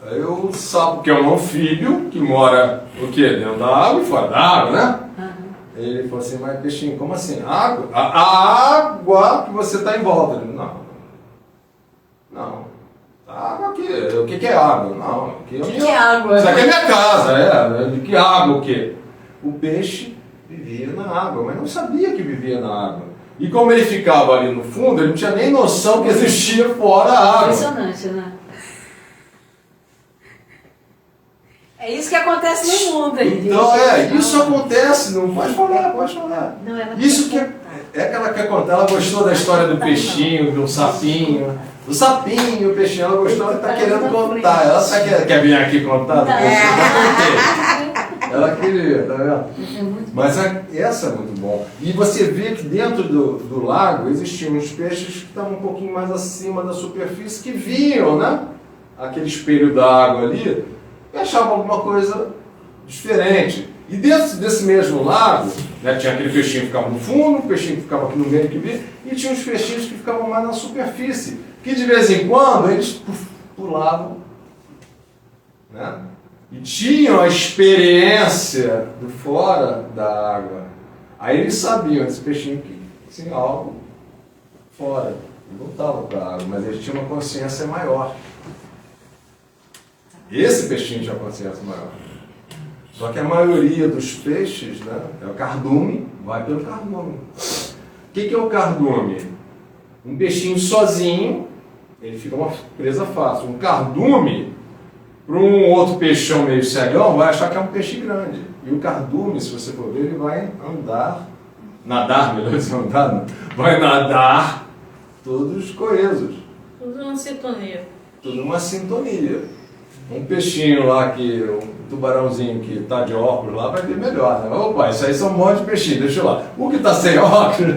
Aí o Sapo, que é um filho, que mora o quê? Dentro da água e fora da água, né? Ele falou assim, mas Peixinho, como assim? Água? A água que você está em volta. Ele, não. A água aqui. O que é água? Não. Aqui o que é água? Isso aqui é minha casa, De que água o quê? O peixe vivia na água, mas não sabia que vivia na água. E como ele ficava ali no fundo, ele não tinha nem noção que existia fora a água. Impressionante, né? É isso que acontece no mundo aí. Então, isso acontece, não pode falar. Não, ela Isso que é que ela quer contar, ela gostou da história do peixinho, do sapinho. Do sapinho, o peixinho, ela gostou, ela está querendo contar. Ela quer vir aqui contar do peixinho. Ela queria, tá vendo? Mas essa é muito bom. E você vê que dentro do lago existiam uns peixes que estavam um pouquinho mais acima da superfície, que viam, né? Aquele espelho da água ali, e achavam alguma coisa diferente. E dentro desse mesmo lago, né, tinha aquele peixinho que ficava no fundo, o peixinho que ficava aqui no meio que via, e tinha os peixinhos que ficavam mais na superfície, que de vez em quando eles pulavam, né? E tinham a experiência do fora da água. Aí eles sabiam, esse peixinho que tinha algo fora, e voltava para a água, mas eles tinham uma consciência maior. Esse peixinho tinha uma consciência maior. Só que a maioria dos peixes, né, é o cardume, vai pelo cardume. O que é o cardume? Um peixinho sozinho, ele fica uma presa fácil. Um cardume, para um outro peixão meio cegão, vai achar que é um peixe grande. E o cardume, se você for ver, ele vai nadar, vai nadar todos coesos. Tudo uma sintonia. Tudo uma sintonia. Um peixinho lá, um tubarãozinho que está de óculos lá, vai ver melhor, né? Opa, isso aí são um monte de peixinho, deixa eu lá. O que está sem óculos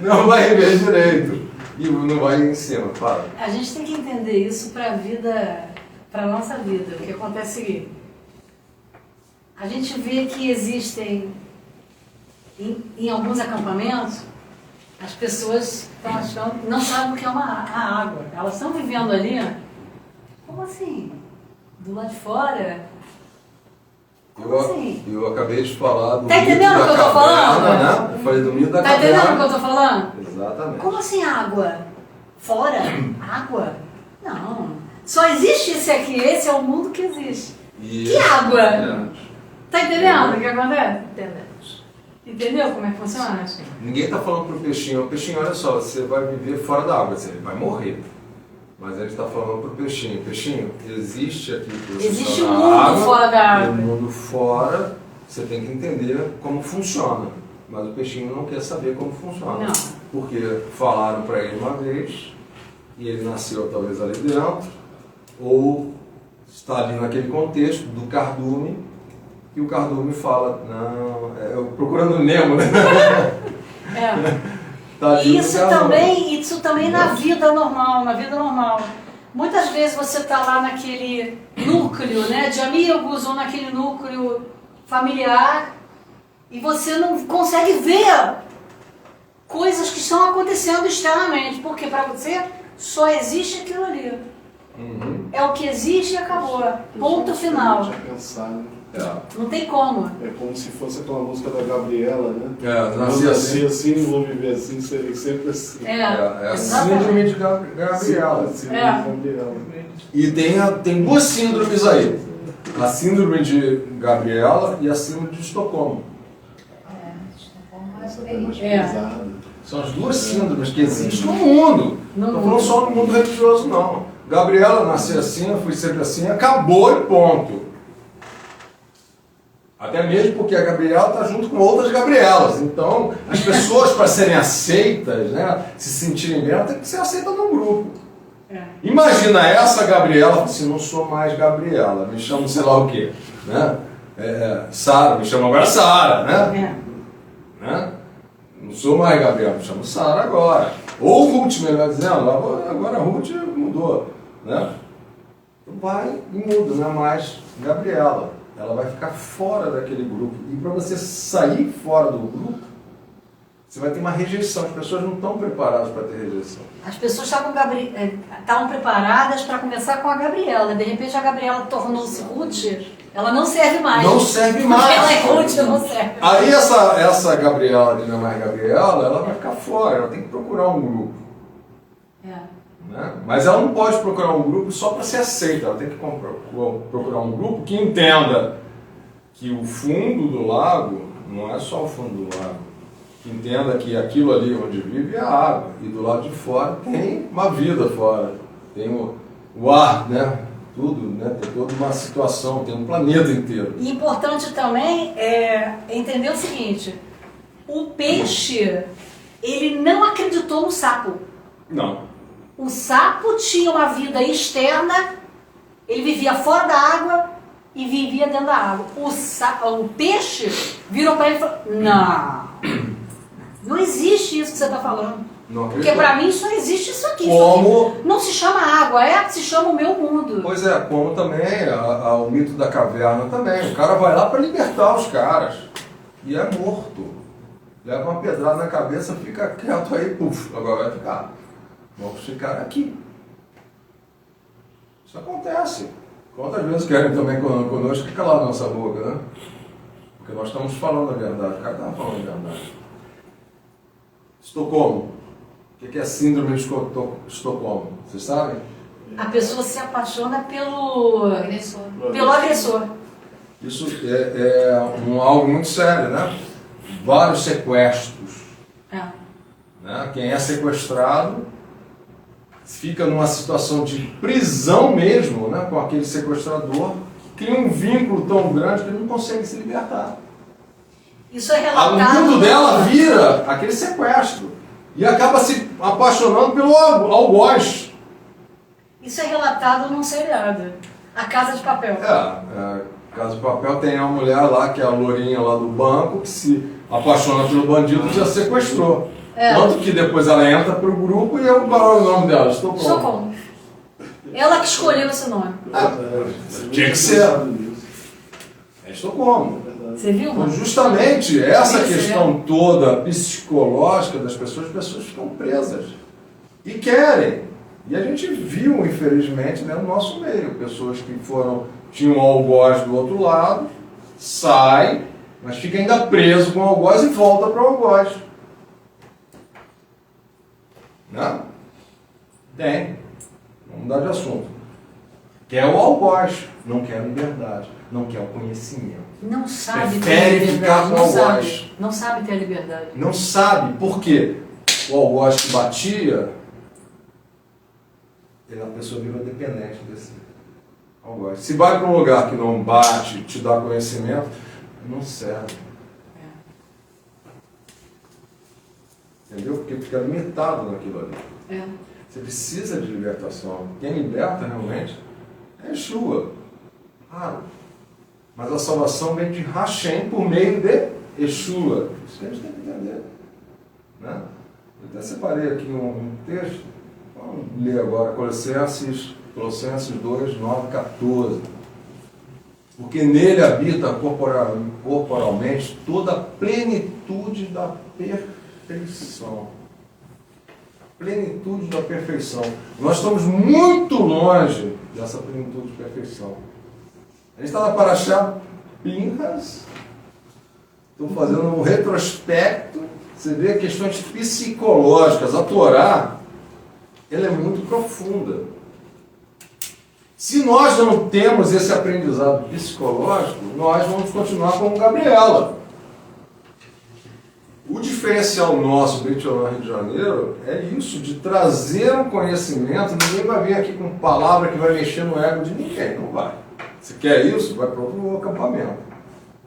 não vai ver direito. E não vai em cima, fala. A gente tem que entender isso para a vida, para a nossa vida. O que acontece é que a gente vê que existem, em alguns acampamentos, as pessoas estão achando, não sabem o que é a água. Elas estão vivendo ali. Como assim? Do lado de fora? Como assim? Eu acabei de falar do Tá entendendo o que eu tô falando? Né? Eu falei do mito da caverna. Tá entendendo o que eu tô falando? Exatamente. Como assim água? Fora? Água? Não. Só existe esse aqui, esse é o mundo que existe. E E água? É. Tá entendendo o que acontece? Entendemos. Entendeu como é que funciona? Ninguém está falando pro peixinho, o peixinho, olha só, você vai viver fora da água, você vai morrer. Mas a gente está falando pro peixinho, peixinho, existe aqui que você Existe está um na mundo água, fora da e água. o mundo fora, você tem que entender como funciona. Mas o peixinho não quer saber como funciona. Não. Porque falaram para ele uma vez, e ele nasceu talvez ali dentro, ou está ali naquele contexto do cardume, e o cardume fala, não, procurando Nemo, né? É. Tá ali no Isso cardume. também na vida normal, Muitas vezes você está lá naquele núcleo, né, de amigos ou naquele núcleo familiar e você não consegue ver coisas que estão acontecendo externamente, porque para você só existe aquilo ali. Uhum. É o que existe e acabou. Ponto final. Já pensar, né? Não tem como. É como se fosse aquela música da Gabriela, né? Nasci assim. Não vou viver assim, serei sempre assim. É a exatamente. síndrome de Gabriela. Síndrome de Gabriela. E tem duas síndromes aí. A síndrome de Gabriela e a síndrome de Estocolmo. Essa é mais É. pesada. São as duas síndromes que existem no mundo. No Não mundo. falando só no mundo religioso, não. Gabriela nasci assim, eu fui sempre assim, acabou e ponto. Até mesmo porque a Gabriela está junto com outras Gabrielas. Então, as pessoas, para serem aceitas, né, se sentirem bem, elas têm que ser aceitas num grupo. É. Imagina essa Gabriela, fala assim, não sou mais Gabriela, me chamo sei lá o quê. Né? Sara, me chamo agora Sara. Né? É. Né? Não sou mais Gabriela, me chamo Sara agora. Ou Ruth, melhor dizendo, agora a Ruth mudou. Né? Então vai e muda, não é mais Gabriela. Ela vai ficar fora daquele grupo. E para você sair fora do grupo, você vai ter uma rejeição. As pessoas não estão preparadas para ter rejeição. As pessoas estavam preparadas para começar com a Gabriela. De repente a Gabriela tornou-se Ruth, ela não serve mais. Não serve Porque mais. ela é Ruth, não serve. Aí essa Gabriela, de não é mais Gabriela, ela vai ficar fora. Ela tem que procurar um grupo. É. Né? Mas ela não pode procurar um grupo só para ser aceita. Ela tem que procurar um grupo que entenda que o fundo do lago não é só o fundo do lago. Que entenda que aquilo ali onde vive é a água. E do lado de fora tem uma vida fora. Tem o ar, né? Tudo, né? Tem toda uma situação, tem um planeta inteiro. E importante também é entender o seguinte: o peixe, ele não acreditou no sapo. Não. O sapo tinha uma vida externa, ele vivia fora da água e vivia dentro da água. O peixe virou para ele e falou: não existe isso que você está falando. Não Porque acredito. para mim só existe isso aqui. Como? Isso aqui não se chama água, se chama o meu mundo. Pois é, como também o mito da caverna também. O cara vai lá para libertar os caras e é morto. Leva uma pedrada na cabeça, fica quieto aí, puf, agora vai ficar. Vamos ficar aqui. Isso acontece. Quantas vezes querem também conosco calar a nossa boca, né? Porque nós estamos falando a verdade. O cara está falando a verdade. Estocolmo. O que é a síndrome de Estocolmo? Vocês sabem? A pessoa se apaixona pelo Agressor. agressor. Isso é algo muito sério, né? Vários sequestros. É. Né? Quem é sequestrado fica numa situação de prisão mesmo, né? Com aquele sequestrador, cria um vínculo tão grande que ele não consegue se libertar. Isso é O relatado. mundo dela vira aquele sequestro e acaba se apaixonando pelo algoz. Isso é relatado num seriado. A Casa de Papel. Casa de Papel tem a mulher lá, que é a lourinha lá do banco, que se apaixona pelo bandido que já sequestrou. É. Tanto que depois ela entra pro grupo e qual é o nome dela? Estocolmo. Ela que escolheu esse nome. Tinha que ser. É Estocolmo. Você viu? Então, justamente essa Isso, questão toda psicológica das pessoas, as pessoas ficam presas. E querem. E a gente viu, infelizmente, né, no nosso meio, pessoas que tinham algoz do outro lado, sai, mas fica ainda preso com o algoz e volta para o algoz. Né? Tem. Vamos mudar de assunto. Quer o algoz, não quer a liberdade, não quer o conhecimento. Não sabe Prefere ter ficar liberdade. com o algoz. Não sabe ter a liberdade. Não sabe por quê? O algoz que batia, a pessoa vira dependente desse algoz. Se vai para um lugar que não bate, te dá conhecimento, não serve. Entendeu? Porque fica limitado naquilo ali. Você precisa de libertação. Quem liberta realmente é Yeshua. Claro. Mas a salvação vem de Hashem por meio de Yeshua. Isso a gente tem que entender. Né? Eu até separei aqui um texto. Vamos ler agora Colossenses 2, 9, 14. Porque nele habita corporalmente toda a plenitude da perfeição. Plenitude da perfeição. Nós estamos muito longe dessa plenitude de perfeição. A gente está na Paraxá Pinhas. Estou fazendo um retrospecto. Você vê questões psicológicas. A Torá, ela é muito profunda. Se nós não temos esse aprendizado psicológico, nós vamos continuar como Gabriela. O diferencial nosso do Itiolã Rio de Janeiro é isso, de trazer um conhecimento. Ninguém vai vir aqui com palavra que vai mexer no ego de ninguém, não vai. Se quer isso, vai para outro acampamento.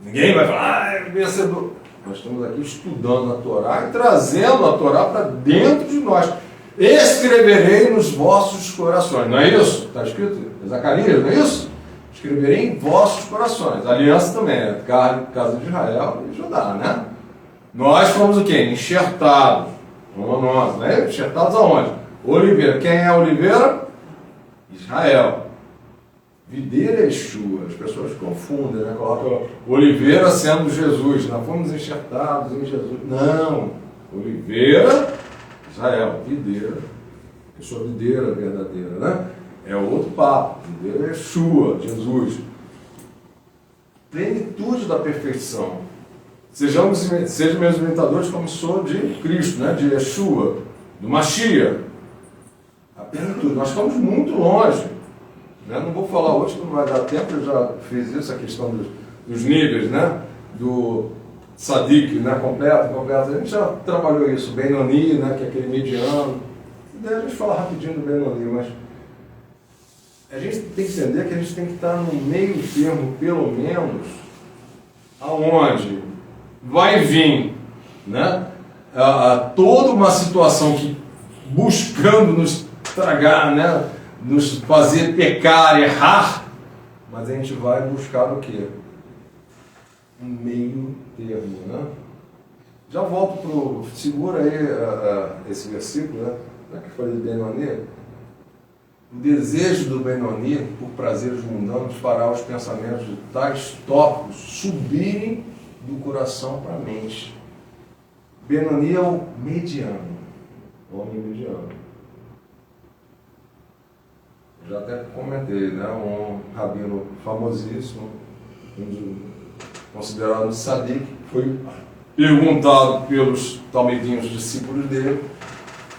Ninguém vai falar, é vencedor. Nós estamos aqui estudando a Torá e trazendo a Torá para dentro de nós. Escreverei nos vossos corações. Não é isso? Está escrito em Zacarias, não é isso? Escreverei em vossos corações. A aliança também é casa de Israel e Judá, né? Nós fomos o quê? Enxertados. Como nós, né? Enxertados aonde? Oliveira. Quem é a oliveira? Israel. Videira é Yeshua. As pessoas confundem, né? Colocam oliveira sendo Jesus. Nós fomos enxertados em Jesus. Não. Oliveira, Israel. Videira. Eu sou videira verdadeira, né? É outro papo. Videira é Yeshua, Jesus. Plenitude da perfeição. Sejam meus imitadores como sou de Cristo, né? De Yeshua, do Mashiach. A plenitude. Nós estamos muito longe. Né? Não vou falar hoje, que não vai dar tempo, eu já fiz isso, a questão dos níveis, né? Do Sadik, né? completo. A gente já trabalhou isso, Benoni, né? Que é aquele mediano. E daí a gente fala rapidinho do Benoni, mas a gente tem que entender que a gente tem que estar no meio termo, pelo menos, aonde vai vir, né? Toda uma situação que buscando nos tragar, né? Nos fazer pecar, errar, mas a gente vai buscar o quê? Um meio termo, né? Já volto para o... Segura aí esse versículo, né? Não é que eu falei de Benoni? O desejo do Benoni por prazeres mundanos fará os pensamentos de tais tópicos subirem do coração para a mente. Benoni é o mediano, o homem mediano. Já até comentei, né? Um rabino famosíssimo, considerado Sadik, foi perguntado pelos talmidinhos discípulos dele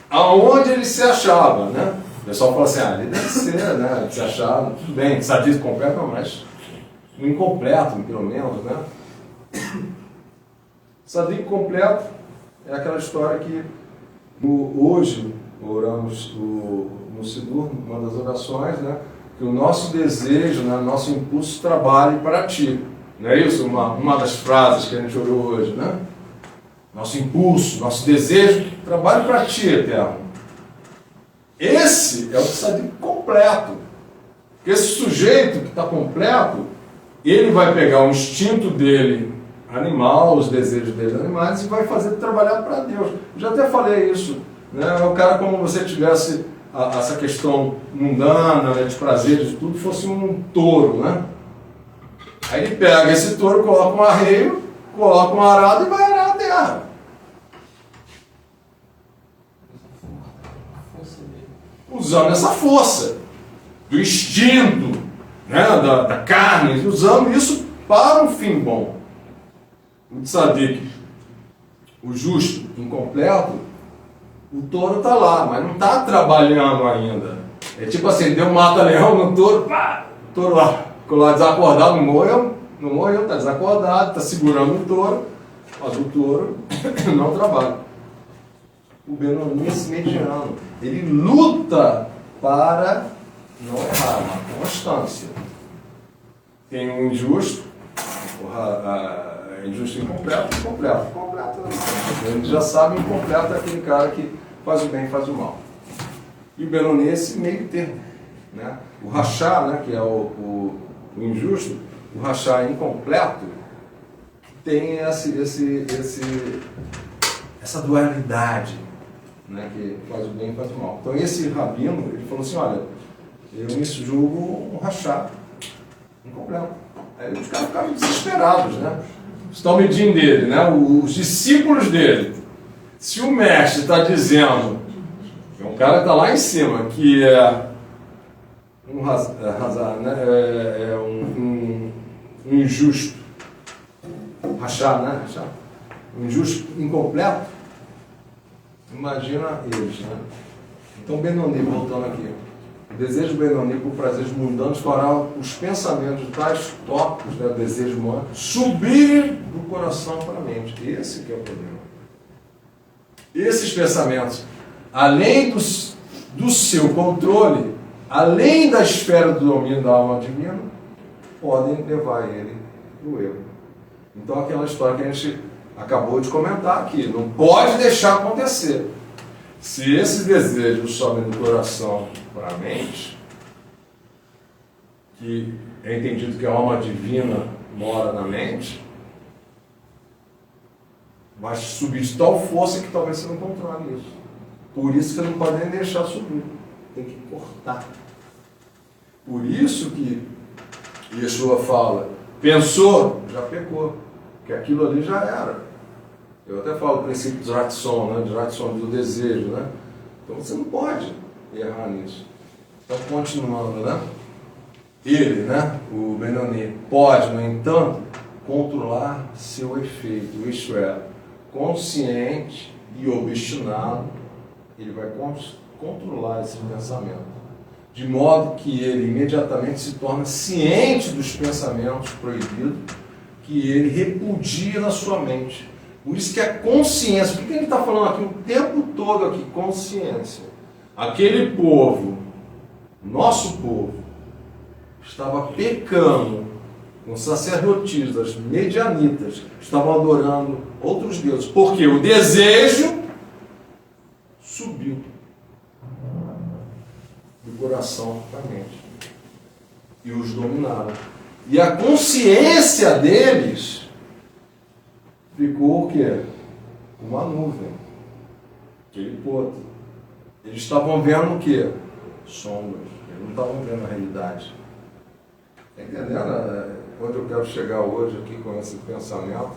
aonde ele se achava, né? O pessoal fala assim, ele deve ser, né? Se achava, tudo bem, Sadik completo, não, mas um incompleto, pelo menos, né? Sadik completo é aquela história que hoje oramos no Sidur, uma das orações, né? Que o nosso desejo, né? Nosso impulso trabalhe para ti. Não é isso? Uma das frases que a gente orou hoje, né? Nosso impulso, nosso desejo, trabalhe para ti, Eterno. Esse é o Sadik completo. Porque esse sujeito que está completo, ele vai pegar o instinto dele animal, os desejos dele animais, e vai fazer trabalhar para Deus. Eu já até falei isso. Né? É o cara como se tivesse essa questão mundana, né, de prazeres e tudo, fosse um touro, né? Aí ele pega esse touro, coloca um arreio, coloca um arado e vai arar a terra. Usando essa força do instinto, né, da carne, usando isso para um fim bom. O tzadik, o justo, incompleto, o touro está lá, mas não está trabalhando ainda. É tipo assim, deu um mata-leão no touro, pá, o touro lá, ficou lá desacordado, não morreu, tá desacordado, tá segurando o touro, mas o touro não trabalha. O Benoni é esse mediano, ele luta para não errar, uma constância. Tem um injusto, injusto incompleto. Ele já sabe, incompleto é aquele cara que faz o bem e faz o mal. E o Benoni é esse meio termo. Né? O rachá, né, que é o injusto, o rachá incompleto, tem essa dualidade, né, que faz o bem e faz o mal. Então esse rabino, ele falou assim, olha, eu me julgo um rachá incompleto. Aí os caras ficaram desesperados, né? Os talmidim dele, né? Os discípulos dele. Se o mestre está dizendo, é um cara que está lá em cima, que é um injusto, rachá, né? Um injusto incompleto, imagina eles, né? Então Benoni, voltando aqui, o desejo Benoni por prazeres mundanos fará os pensamentos de tais tópicos, né, desejo humano, subirem do coração para a mente. Esse que é o problema. Esses pensamentos, além do seu controle, além da esfera do domínio da alma divina, podem levar ele para o erro. Então aquela história que a gente acabou de comentar aqui, não pode deixar acontecer. Se esses desejos sobem do coração para a mente, que é entendido que a alma divina mora na mente, vai subir de tal força que talvez você não controle isso. Por isso você não pode nem deixar subir. Tem que cortar. Por isso que Yeshua fala, pensou, já pecou. Porque aquilo ali já era. Eu até falo o princípio de Ratson, né? De Ratson, do desejo, né? Então você não pode errar nisso. Então, continuando, né? Ele, né? O Benoni, pode, no entanto, controlar seu efeito. Isto é, consciente e obstinado, ele vai controlar esse pensamento. De modo que ele imediatamente se torna ciente dos pensamentos proibidos que ele repudia na sua mente. Por isso que a consciência, por que ele está falando aqui o tempo todo aqui? Consciência. Aquele povo, nosso povo, estava pecando com sacerdotisas, medianitas, estavam adorando outros deuses. Porque o desejo subiu do coração para a mente. E os dominaram. E a consciência deles ficou o quê? Uma nuvem. Aquele poto. Eles estavam vendo o quê? Sombras. Eles não estavam vendo a realidade. Está entendendo onde eu quero chegar hoje aqui com esse pensamento?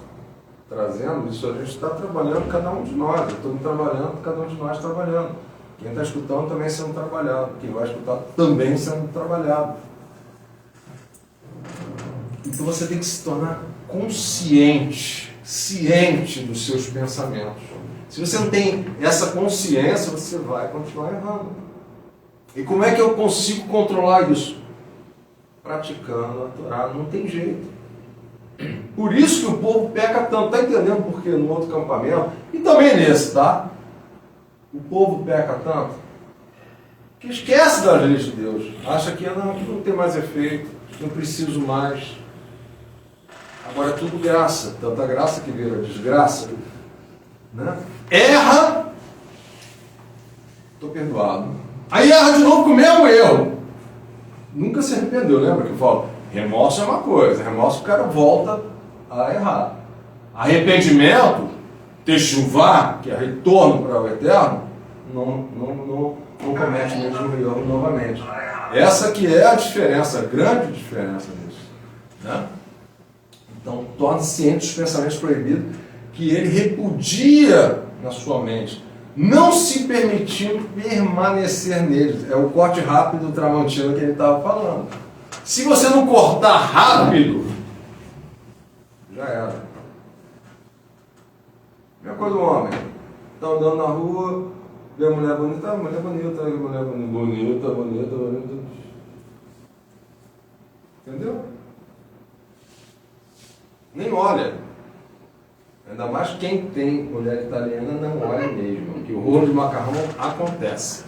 Trazendo isso, a gente está trabalhando, cada um de nós. Eu estou trabalhando, cada um de nós trabalhando. Quem está escutando também sendo trabalhado. Quem vai escutar também sendo trabalhado. Então você tem que se tornar consciente, ciente dos seus pensamentos. Se você não tem essa consciência, você vai continuar errando. E como é que eu consigo controlar isso? Praticando a Torá, não tem jeito. Por isso que o povo peca tanto. Está entendendo por que no outro campamento? E também nesse, tá? O povo peca tanto que esquece das leis de Deus. Acha que não tem mais efeito, não preciso mais. Agora é tudo graça. Tanta graça que vira desgraça. Né? Erra, estou perdoado. Aí erra de novo com o mesmo erro. Nunca se arrependeu, lembra que eu falo? Remorso é uma coisa, remorso o cara volta a errar. Arrependimento, techuvá, que é retorno para o eterno, não comete o mesmo erro novamente. Essa que é a diferença, a grande diferença disso. Né? Então, torne-se ciente dos pensamentos proibidos que ele repudia na sua mente, não se permitindo permanecer neles. É o corte rápido do Tramontina que ele estava falando. Se você não cortar rápido, já era. Mesma coisa do homem. Está andando na rua, Vê a mulher bonita, a mulher bonita, a mulher bonita, bonita, bonita. Entendeu? Nem olha. Ainda mais quem tem mulher italiana não olha mesmo, que o rolo de macarrão acontece.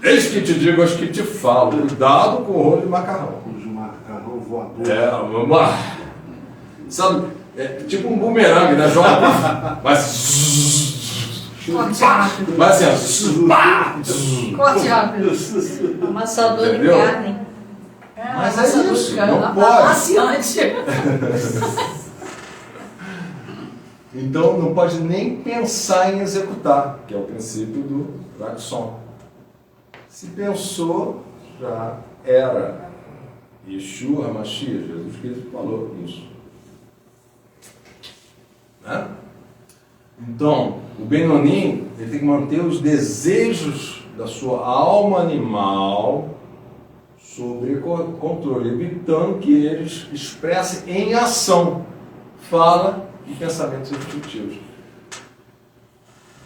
Eis que te digo, eis que te falo, cuidado com o rolo de macarrão. Rolo de macarrão voador. Sabe, é tipo um bumerangue, né? Joga, vai Corte rápido. vai assim, Corte rápido. Amassador Entendeu? de carne. Mas é amassador isso, de carne, não pode. amaciante. então não pode nem pensar em executar, que é o princípio do Raxon. Se pensou, já era. Yeshua Mashiach, Jesus Cristo falou isso. Né? Então, o Benoni, ele tem que manter os desejos da sua alma animal sob controle, evitando que eles expressem em ação, fala e pensamentos repetitivos.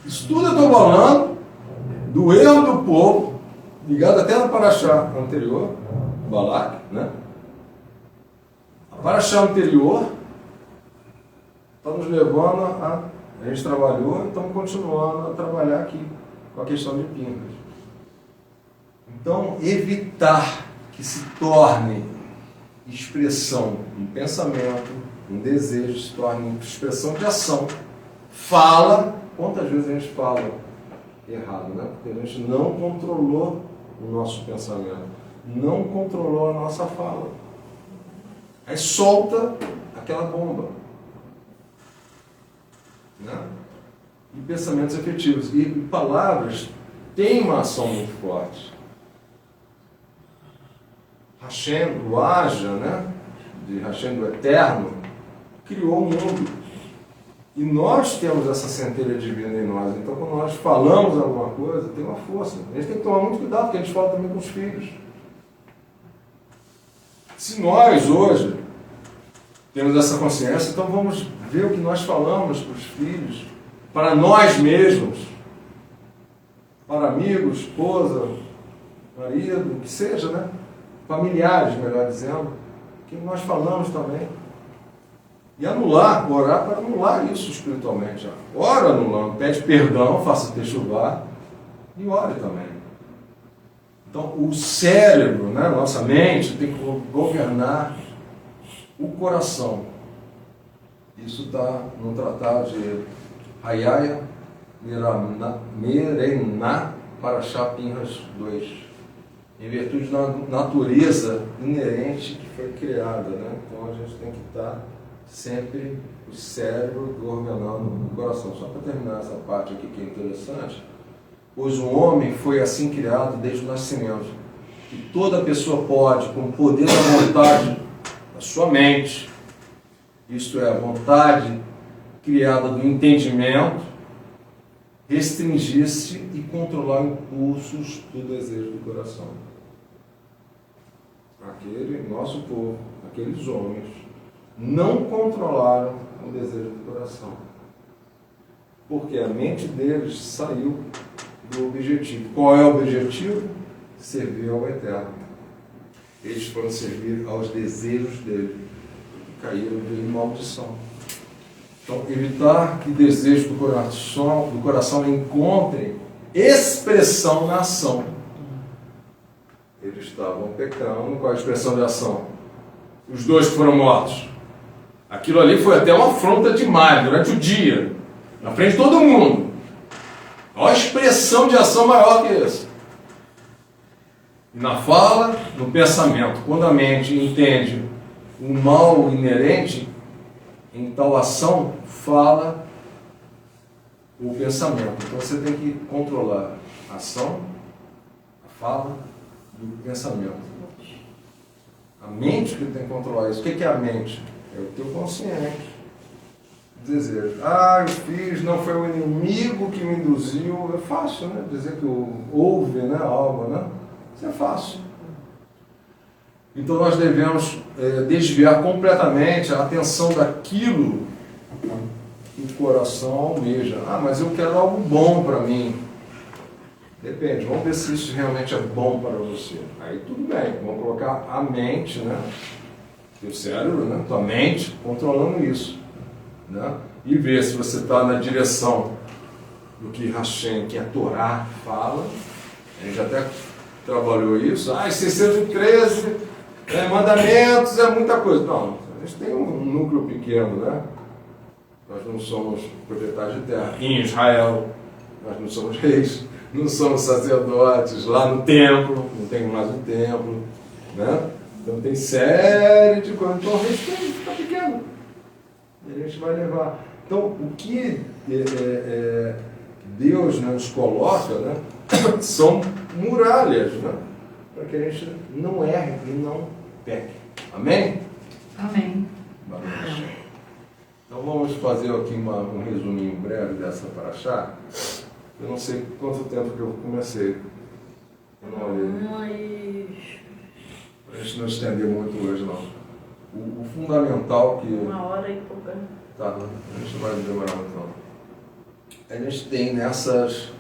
Isso tudo eu estou falando do erro do povo, ligado até na paraxá anterior, Balaque, né? A paraxá anterior está nos levando a gente trabalhou e estamos continuando a trabalhar aqui com a questão de Pinchas. Então, evitar que se torne expressão um pensamento, um desejo, se torne expressão de ação. Fala, quantas vezes a gente fala errado, né? Porque a gente não controlou o nosso pensamento, não controlou a nossa fala. Aí solta aquela bomba. Né? E pensamentos efetivos. E palavras têm uma ação muito forte. Hashem, o Aja, né? De Hashem do Eterno, criou o mundo. E nós temos essa centelha divina em nós. Então, quando nós falamos alguma coisa, tem uma força. A gente tem que tomar muito cuidado, porque a gente fala também com os filhos. Se nós, hoje, temos essa consciência, então vamos ver o que nós falamos para os filhos, para nós mesmos, para amigos, esposa, marido, o que seja, né? Familiares, melhor dizendo, que nós falamos também. E anular, orar para anular isso espiritualmente. Ora anulando, pede perdão, faça techuvá e ore também. Então, o cérebro, né, nossa mente, tem que governar o coração. Isso está no tratado de Hayaya Merená Parashá Pinchas 2, em virtude da natureza inerente que foi criada, né? Então a gente tem que estar sempre o cérebro governando o coração. Só para terminar essa parte aqui que é interessante, pois o homem foi assim criado desde o nascimento, que toda pessoa pode, com o poder da vontade da sua mente, isto é, a vontade criada do entendimento, restringir-se e controlar impulsos do desejo do coração. Aquele nosso povo, aqueles homens, não controlaram o desejo do coração, porque a mente deles saiu do objetivo. Qual é o objetivo? Servir ao Eterno. Eles foram servir aos desejos dele e caíram em maldição. Então, evitar que desejos do coração encontrem expressão na ação. Eles estavam pecando. Qual a expressão de ação? Os dois que foram mortos. Aquilo ali foi até uma afronta demais durante o dia, na frente de todo mundo. Olha a expressão de ação maior que essa. Na fala, no pensamento. Quando a mente entende o mal inerente em tal ação, fala o pensamento. Então você tem que controlar a ação, a fala e o pensamento. A mente que tem que controlar isso. O que é a mente? É o teu consciente. Desejo. Eu fiz, não foi o inimigo que me induziu. É fácil, né? Dizer que houve, né, algo, né? Isso é fácil. Então nós devemos desviar completamente a atenção daquilo que o coração almeja. Mas eu quero algo bom para mim. Depende, vamos ver se isso realmente é bom para você. Aí tudo bem, vamos colocar a mente, né? Teu cérebro, né? Tua mente controlando isso, né? E ver se você está na direção do que Hashem, que a Torá fala. A gente até trabalhou isso. 613 mandamentos é muita coisa. Não, a gente tem um núcleo pequeno, né? Nós não somos proprietários de terra. Em Israel, nós não somos reis, não somos sacerdotes. Lá no templo, não tem mais um templo, né? Então tem série de coisas. Então a gente está pequeno. E a gente vai levar. Então, o que Deus, né, nos coloca, né, são muralhas, né, para que a gente não erre e não peque. Amém? Amém. Então vamos fazer aqui um resuminho breve dessa paraxá. Eu não sei quanto tempo que eu comecei. Eu não olhei. Para a gente não estender muito hoje, não. O fundamental que... 1h e pouca. Tá, a gente não vai demorar muito, não. A gente tem nessas...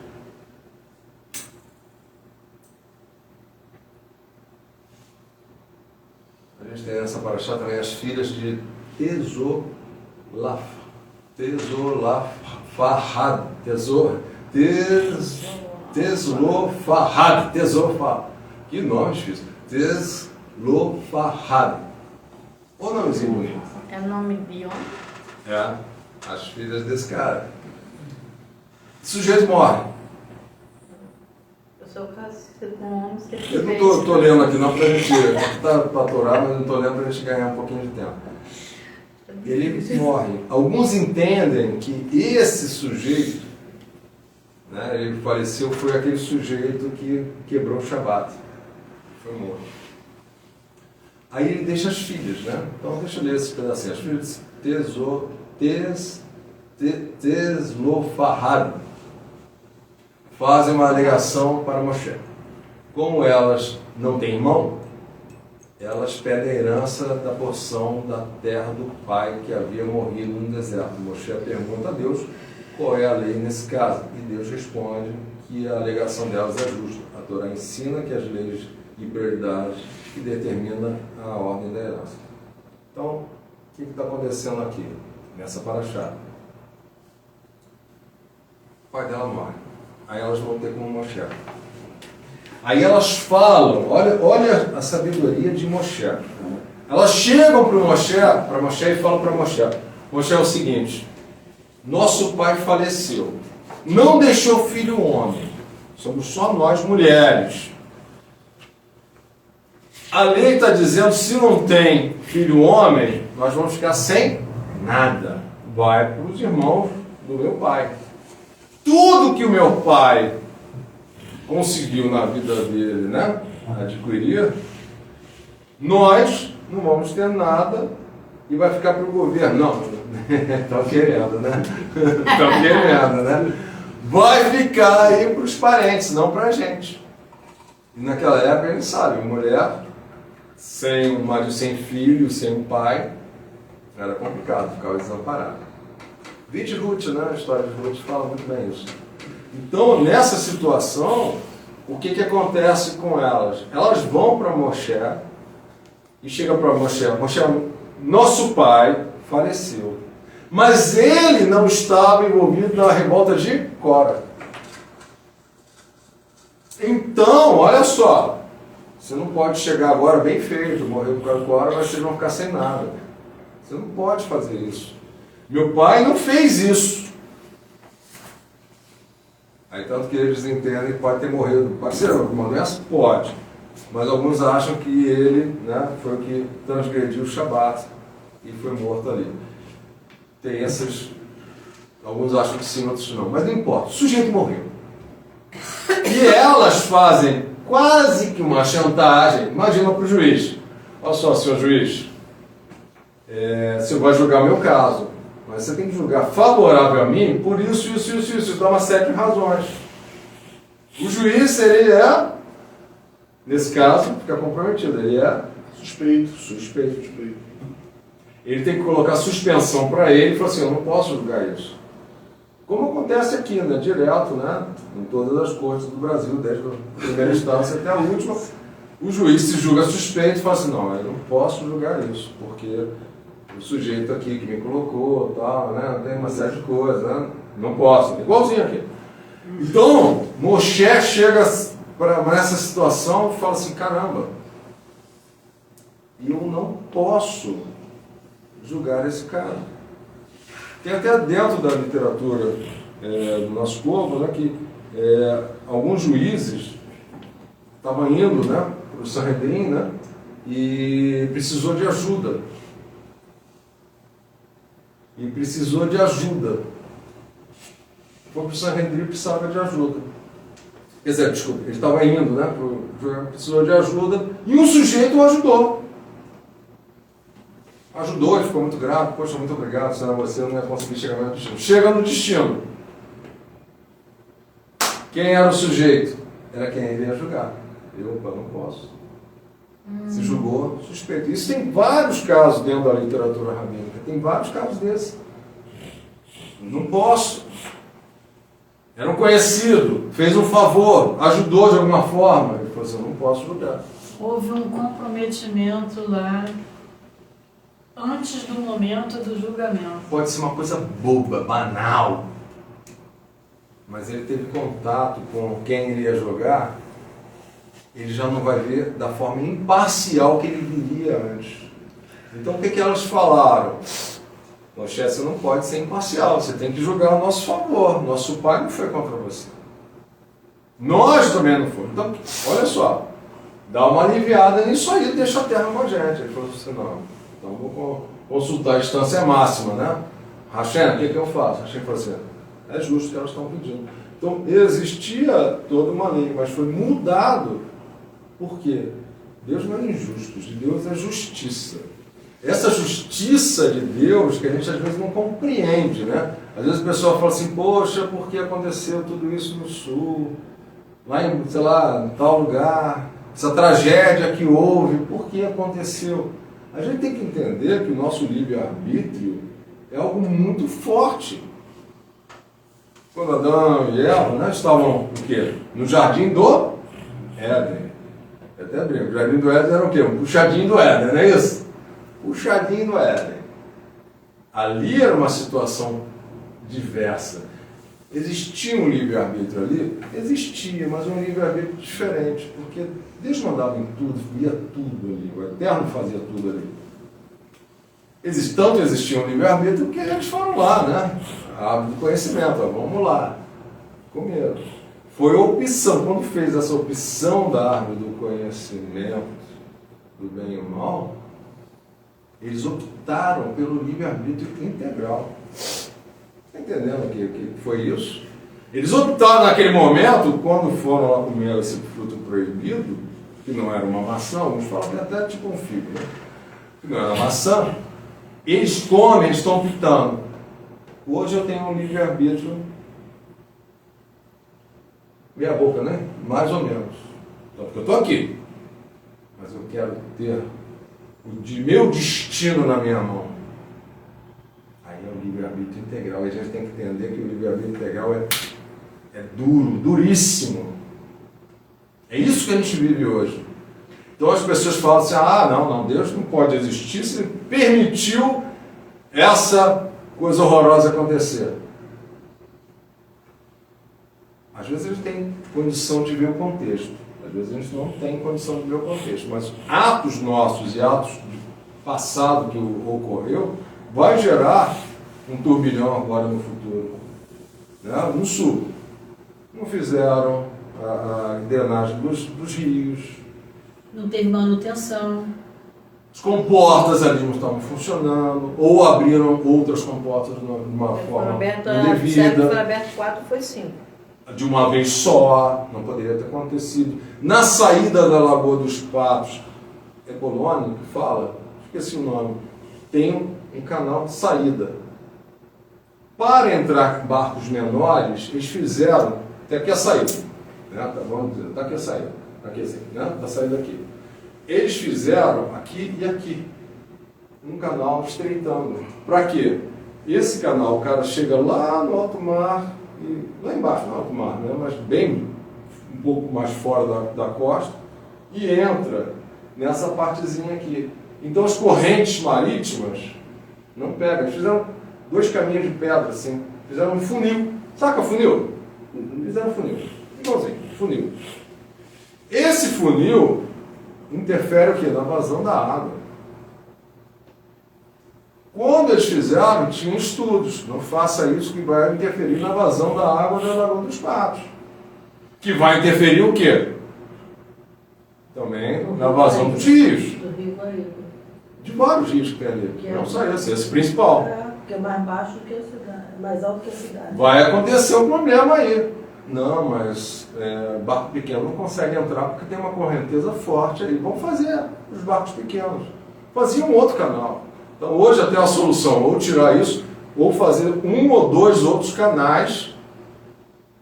A gente tem nessa paraxá também as filhas de Tezolafahad. Tezolafahad. Que nome difícil. Tezolafahad. Ô nomezinho bonito. É nome de homem? É, as filhas desse cara. O sujeito morre. Eu sou casada com homem, você Eu não estou lendo aqui não, para a gente tá para atorar, mas eu estou lendo para a gente ganhar um pouquinho de tempo. Ele morre. Alguns entendem que esse sujeito, né, ele faleceu, foi aquele sujeito que quebrou o Shabat. Foi morto. Aí ele deixa as filhas, né? Então deixa eu ler esse pedacinho. As filhas de Tezlofahad fazem uma alegação para Moshe. Como elas não têm irmão, elas pedem a herança da porção da terra do pai que havia morrido no deserto. Moshe pergunta a Deus qual é a lei nesse caso. E Deus responde que a alegação delas é justa. A Torá ensina que as leis de prioridade que determina a ordem da herança. Então, o que está acontecendo aqui, nessa paraxá? O pai dela morre. Aí elas vão ter como Moshe. Aí elas falam, olha a sabedoria de Moshe. Elas chegam para Moshe e falam para Moshe. Moshe é o seguinte, nosso pai faleceu, não deixou filho homem, somos só nós mulheres. A lei está dizendo, se não tem filho homem, nós vamos ficar sem nada. Vai para os irmãos do meu pai. Tudo que o meu pai conseguiu na vida dele, né, adquirir, nós não vamos ter nada e vai ficar para o governo. Não, estão querendo, né? Estão querendo, né? Vai ficar aí para os parentes, não para a gente. E naquela época a gente sabe, mulher sem um marido, sem filho, sem um pai, era complicado, ficava desamparado. Vide Ruth, né? A história de Ruth fala muito bem isso. Então, nessa situação, o que acontece com elas? Elas vão para Moshe e chegam para Moshe. Moshe, nosso pai faleceu, mas ele não estava envolvido na revolta de Cora. Então, olha só, você não pode chegar agora bem feito, morreu por causa de Cora, mas vocês vão ficar sem nada. Você não pode fazer isso. Meu pai não fez isso. Aí tanto que eles entendem que pode ter morrido. Pode ser alguma doença? Pode. Mas alguns acham que ele, né, foi o que transgrediu o Shabat e foi morto ali. Tem essas... Alguns acham que sim, outros não. Mas não importa. O sujeito morreu. E elas fazem quase que uma chantagem. Imagina para o juiz. Olha só, senhor juiz. Você vai julgar o meu caso. Mas você tem que julgar favorável a mim por isso. Dá uma série de razões. O juiz, ele nesse caso, fica comprometido. Ele é suspeito. Ele tem que colocar suspensão para ele e falar assim, eu não posso julgar isso. Como acontece aqui, né? Direto, né? Em todas as cortes do Brasil, desde a primeira instância até a última, o juiz se julga suspeito e fala assim, não, eu não posso julgar isso, porque o sujeito aqui que me colocou, tal, né? Tem uma série de coisas, né? Não posso, igualzinho aqui. Então, Moshe chega nessa situação e fala assim, caramba, eu não posso julgar esse cara. Tem até dentro da literatura do nosso povo, né, que alguns juízes estavam indo, né, para o Sanhedrin, né, e precisou de ajuda. Foi para o Sanhedrin e precisava de ajuda. Quer dizer, desculpa, ele estava indo, né, precisou de ajuda, e um sujeito o ajudou. Ajudou, ele ficou muito grato, poxa, muito obrigado, senão você não ia conseguir chegar no destino. Chega no destino. Quem era o sujeito? Era quem ele ia julgar. Eu, não posso. Se julgou suspeito. Isso tem vários casos dentro da literatura rabínica. Tem vários casos desses. Não posso. Era um conhecido, fez um favor, ajudou de alguma forma. Ele falou assim, eu não posso julgar. Houve um comprometimento lá antes do momento do julgamento. Pode ser uma coisa boba, banal, mas ele teve contato com quem ele ia julgar, ele já não vai ver da forma imparcial que ele viria antes. Então o que elas falaram? Moshe, você não pode ser imparcial, você tem que julgar a nosso favor. Nosso pai não foi contra você. Nós também não fomos. Então, olha só, dá uma aliviada nisso aí, deixa a terra com a gente. Ele falou assim, não, então vou consultar a instância máxima, né? Hashem, o que eu faço? Hashem falou assim, é justo o que elas estão pedindo. Então, existia toda uma lei, mas foi mudado. Por quê? Deus não é injusto, de Deus é justiça. Essa justiça de Deus que a gente às vezes não compreende, né? Às vezes a pessoa fala assim, poxa, por que aconteceu tudo isso no Sul? Lá em, sei lá, em tal lugar, essa tragédia que houve, por que aconteceu? A gente tem que entender que o nosso livre-arbítrio é algo muito forte. Quando Adão e Eva, né, estavam o quê? No jardim do Éden. Eu até brinco, o jardim do Éden era o quê? Um puxadinho do Éden, não é isso? Puxadinho do Éden. Ali era uma situação diversa. Existia um livre-arbítrio ali? Existia, mas um livre-arbítrio diferente, porque Deus mandava em tudo, via tudo ali, o Eterno fazia tudo ali. Tanto existia um livre-arbítrio que eles foram lá, né? A árvore do conhecimento, vamos lá. Comeram. Foi opção, quando fez essa opção da árvore do conhecimento, do bem e do mal, eles optaram pelo livre-arbítrio integral. Está entendendo o que foi isso? Eles optaram naquele momento, quando foram lá comer esse fruto proibido, que não era uma maçã, alguns falam que até tipo um figo, né? Que não era maçã, eles comem, eles estão optando. Hoje eu tenho um livre-arbítrio, meia boca, né? Mais ou menos. Então, porque eu estou aqui, mas eu quero ter meu destino na minha mão. Aí é o livre-arbítrio integral. E a gente tem que entender que o livre-arbítrio integral é duro, duríssimo. É isso que a gente vive hoje. Então as pessoas falam assim, não, Deus não pode existir se Ele permitiu essa coisa horrorosa acontecer. Às vezes a gente tem condição de ver o contexto. Às vezes a gente não tem condição de ver o contexto. Mas atos nossos e atos de passado que ocorreu vai gerar um turbilhão agora no futuro. Né? No Sul, não fizeram a drenagem dos rios. Não teve manutenção. As comportas ali não estavam funcionando, ou abriram outras comportas de uma forma indevida. Foi aberto 4, foi 5. De uma vez só, não poderia ter acontecido. Na saída da Lagoa dos Patos, é Polônia que fala? Esqueci o nome. Tem um canal de saída. Para entrar barcos menores, eles fizeram, tem aqui a saída, né? Vamos dizer, está aqui a saída, aqui assim, né? Da saída aqui. Eles fizeram aqui e aqui, um canal estreitando. Para quê? Esse canal, o cara chega lá no alto mar, e, lá embaixo no alto mar, né? Mas bem um pouco mais fora da costa, e entra nessa partezinha aqui. Então as correntes marítimas não pegam. Eles fizeram 2 caminhos de pedra, assim. Fizeram um funil. Saca funil? Fizeram um funil. Igualzinho, funil. Esse funil interfere o quê? Na vazão da água. Quando eles fizeram, tinham estudos. Não faça isso que vai interferir na vazão da água da Lagoa dos Patos. Que vai interferir o quê? Também na vazão dos rios. Do Rio Guaíba. De vários rios que tem ali. Não só esse principal. Porque é mais baixo que a cidade, mais alto que a cidade. Vai acontecer um problema aí. Não, mas barco pequeno não consegue entrar porque tem uma correnteza forte aí. Vamos fazer os barcos pequenos. Fazia um outro canal. Então hoje até a solução, ou tirar isso, ou fazer 1 ou 2 outros canais,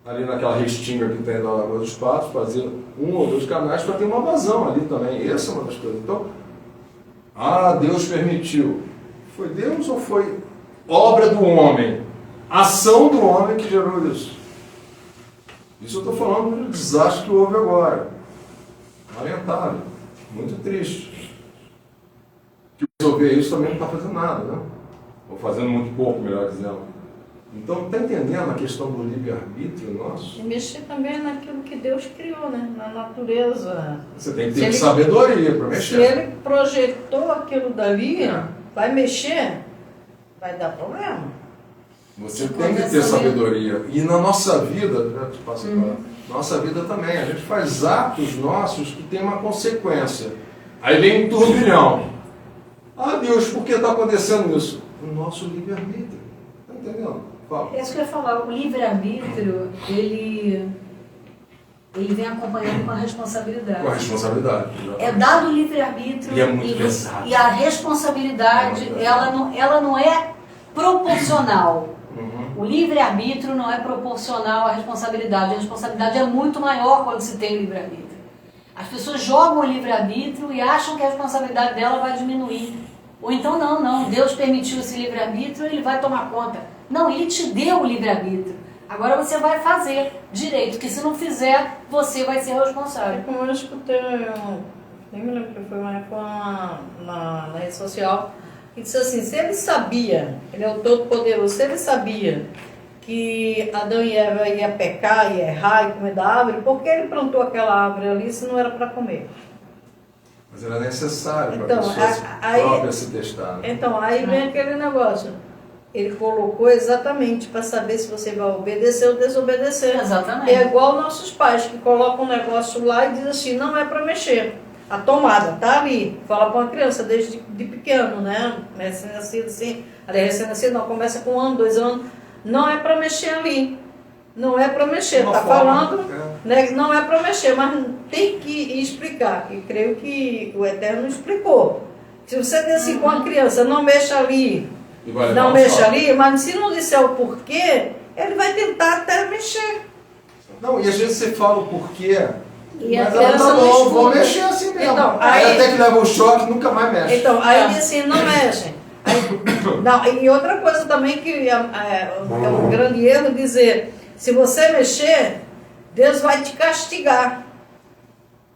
ali naquela restinga que tem na Lagoa dos Patos, fazer 1 ou 2 canais para ter uma vazão ali também. Essa é uma das coisas. Então, Deus permitiu. Foi Deus ou foi obra do homem? Ação do homem que gerou isso. Isso eu estou falando do desastre que houve agora. Lamentável. Muito triste. Que resolver isso também não está fazendo nada, né? Ou fazendo muito pouco, melhor dizendo. Então, está entendendo a questão do livre-arbítrio nosso? E mexer também naquilo que Deus criou, né? Na natureza. Você tem que ter sabedoria para mexer. Se ele projetou aquilo dali, vai mexer, vai dar problema. Você tem que ter sabedoria. E na nossa vida, já te passo a nossa vida também, a gente faz atos nossos que tem uma consequência. Aí vem um turbilhão. Deus, por que está acontecendo isso? O nosso livre-arbítrio. Está entendendo? Fala. É isso que eu ia falar. O livre-arbítrio, ele vem acompanhado com a responsabilidade. Com a responsabilidade. É dado o livre-arbítrio E é muito pesado. E a responsabilidade, ela não é proporcional. O livre-arbítrio não é proporcional à responsabilidade. A responsabilidade é muito maior quando se tem livre-arbítrio. As pessoas jogam o livre-arbítrio e acham que a responsabilidade dela vai diminuir. Ou então, não, Deus permitiu esse livre-arbítrio, ele vai tomar conta. Não, ele te deu o livre-arbítrio. Agora você vai fazer direito, que se não fizer, você vai ser responsável. Como eu escutei, nem me lembro que foi na rede social, e disse assim, se ele sabia, ele é o Todo-Poderoso, se ele sabia que Adão e Eva ia pecar, ia errar e comer da árvore, por que ele plantou aquela árvore ali se não era para comer? Mas era necessário para Então, a pessoa própria se testar. Né? Então, aí vem aquele negócio. Ele colocou exatamente para saber se você vai obedecer ou desobedecer. Exatamente. É igual nossos pais que colocam um negócio lá e dizem assim, não é para mexer. A tomada tá ali. Fala para uma criança desde de pequeno, né? Recém-nascido assim. Aliás, recém-nascido não, começa com 1 ano, 2 anos. Não é para mexer ali. Não é para mexer. Tá falando, né? Não é para mexer, mas tem que explicar. E creio que o Eterno explicou. Se você diz assim com a criança, não mexa ali, não mexa ali, mas se não disser o porquê, ele vai tentar até mexer. Não, e às vezes você fala o porquê, e mas ela tá bom, vou mexer assim mesmo. Então, aí até que leva um choque, nunca mais mexe. Então, aí assim, não mexe. Não, e outra coisa também que é um grande erro dizer, se você mexer, Deus vai te castigar.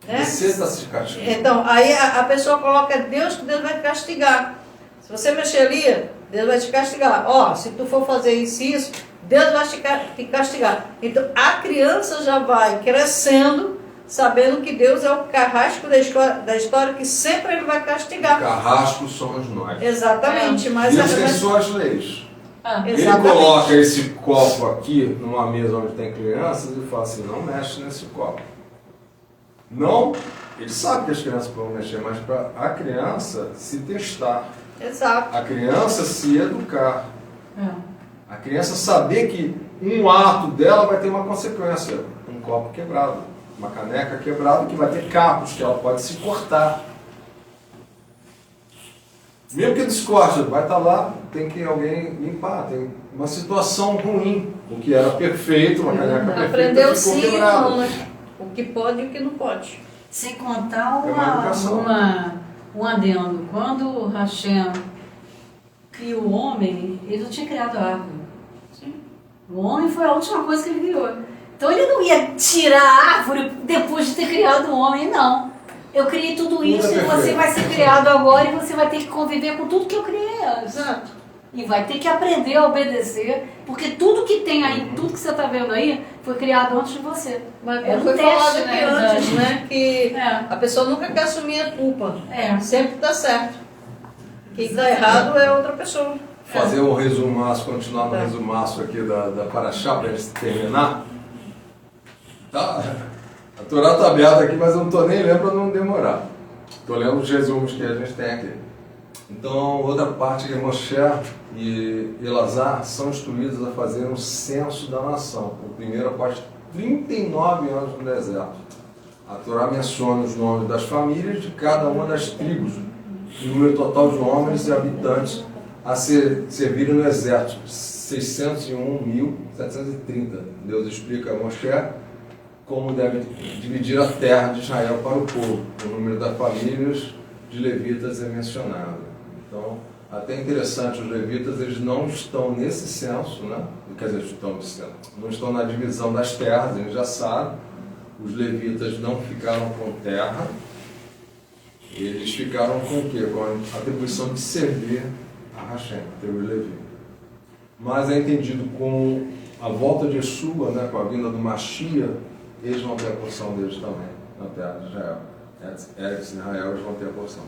Né? Você está se castigando. Então, aí a pessoa coloca Deus que Deus vai te castigar. Se você mexer ali, Deus vai te castigar. Ó, se tu for fazer isso e isso, Deus vai te castigar. Então, a criança já vai crescendo, sabendo que Deus é o carrasco da história que sempre ele vai castigar. O carrasco somos nós. Exatamente. Mas Deus tem suas leis. Ele exatamente. coloca esse copo aqui numa mesa onde tem crianças e fala assim, não mexe nesse copo. Não, ele sabe que as crianças vão mexer, mas para a criança se testar. Exato. A criança se educar. A criança saber que um ato dela vai ter uma consequência. Um copo quebrado, uma caneca quebrada que vai ter capos, que ela pode se cortar. Mesmo que descorte, vai estar lá, tem que alguém limpar, tem uma situação ruim. O que era perfeito, uma caneca perfeita, Aprendeu ficou sim, quebrado. não, né? O que pode e o que não pode. Sem contar É uma educação. um adendo. Quando Hashem que o homem, ele não tinha criado a árvore. O homem foi a última coisa que ele criou. Então ele não ia tirar a árvore depois de ter criado o homem, não. Eu criei tudo isso e você vai ser criado agora e você vai ter que conviver com tudo que eu criei antes. Exato. E vai ter que aprender a obedecer, porque tudo que tem aí, tudo que você está vendo aí, foi criado antes de você. Mas Era um foi teste, falado aqui né, antes, Dani? né? Que É. a pessoa nunca quer assumir a culpa. É. Sempre tá certo. Quem tá errado é outra pessoa. Fazer um resumaço, continuar no resumaço aqui da Paraxá, para a gente terminar. Tá? A Torá está aberta aqui, mas eu não estou nem lendo para não demorar. Estou lendo os resumos que a gente tem aqui. Então, outra parte que Moshe e Elazar são instruídos a fazer um censo da nação. O primeiro após 39 anos no deserto. A Torá menciona os nomes das famílias de cada uma das tribos, o número total de homens e habitantes a servirem no exército, 601.730. Deus explica a Moshe como deve dividir a terra de Israel para o povo. O número das famílias de levitas é mencionado. Então, até interessante, os levitas eles não estão nesse censo, né? Quer dizer, não estão na divisão das terras, eles já sabem. Os levitas não ficaram com terra, eles ficaram com o quê? Com a atribuição de servir a Hashem, a tribo de Levi. Mas é entendido com a volta de Yeshua, né, com a vinda do Mashiach, eles vão ter a porção deles também, na terra de Israel. Eretz Israel, eles vão ter a porção.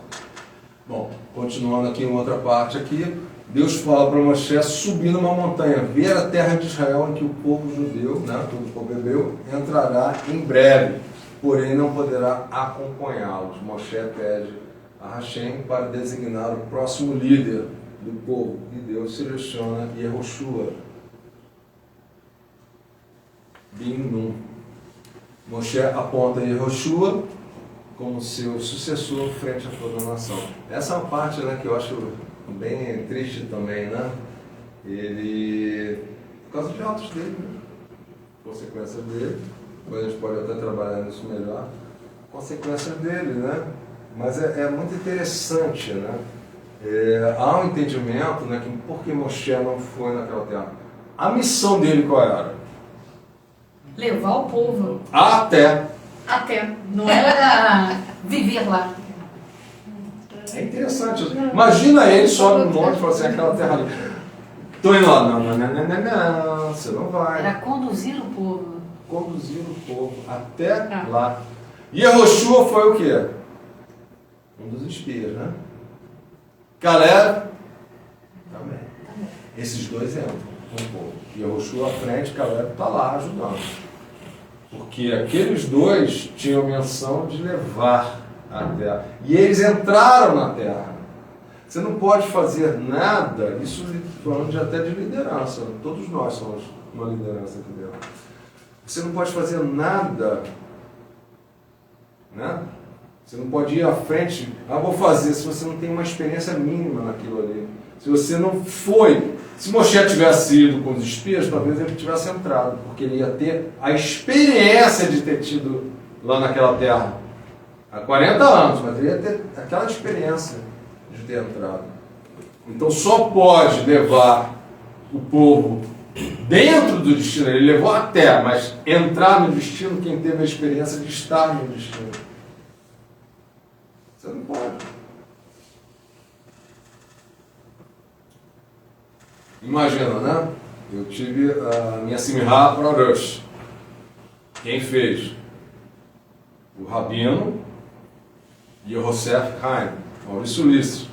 Bom, continuando aqui em outra parte aqui, Deus fala para Moshe subir numa montanha, ver a terra de Israel em que o povo judeu, né, todo o povo hebreu, entrará em breve, porém não poderá acompanhá-los. Moshe pede a Hashem para designar o próximo líder do povo, e Deus seleciona Yehoshua bin Nun. Moshe aponta Yehoshua como seu sucessor frente a toda a nação. Essa é uma parte, né, que eu acho bem triste também, né? Ele, por causa de atos dele, né? Consequências dele, depois a gente pode até trabalhar nisso melhor, consequências dele, né? Mas é muito interessante, né? Há um entendimento, né, que por que Moshe não foi naquela terra? A missão dele qual era? Levar o povo Até. não era viver lá. É interessante. Imagina ele sobe no monte e fala assim, aquela terra ali. Estou indo lá. Não, você não vai. Era conduzir o povo. Conduzir o povo até lá. E Yehoshua foi o quê? Um dos espias, né? Caleb também. Esses dois entram com o povo. Yehoshua à frente, Caleb está lá ajudando. Porque aqueles dois tinham menção de levar a terra. E eles entraram na terra. Você não pode fazer nada, isso falando até de liderança. Todos nós somos uma liderança aqui dentro. Você não pode fazer nada, né? Você não pode ir à frente, vou fazer, se você não tem uma experiência mínima naquilo ali. Se você não foi, se Moshe tivesse ido com os espias, talvez ele tivesse entrado, porque ele ia ter a experiência de ter tido lá naquela terra há 40 anos, mas ele ia ter aquela experiência de ter entrado. Então só pode levar o povo dentro do destino, ele levou até, mas entrar no destino quem teve a experiência de estar no destino. Você não pode. Imagina, né? Eu tive a minha Simchá para Rosh. Quem fez? O Rabino Yosef Haim, Maurício Ulisses.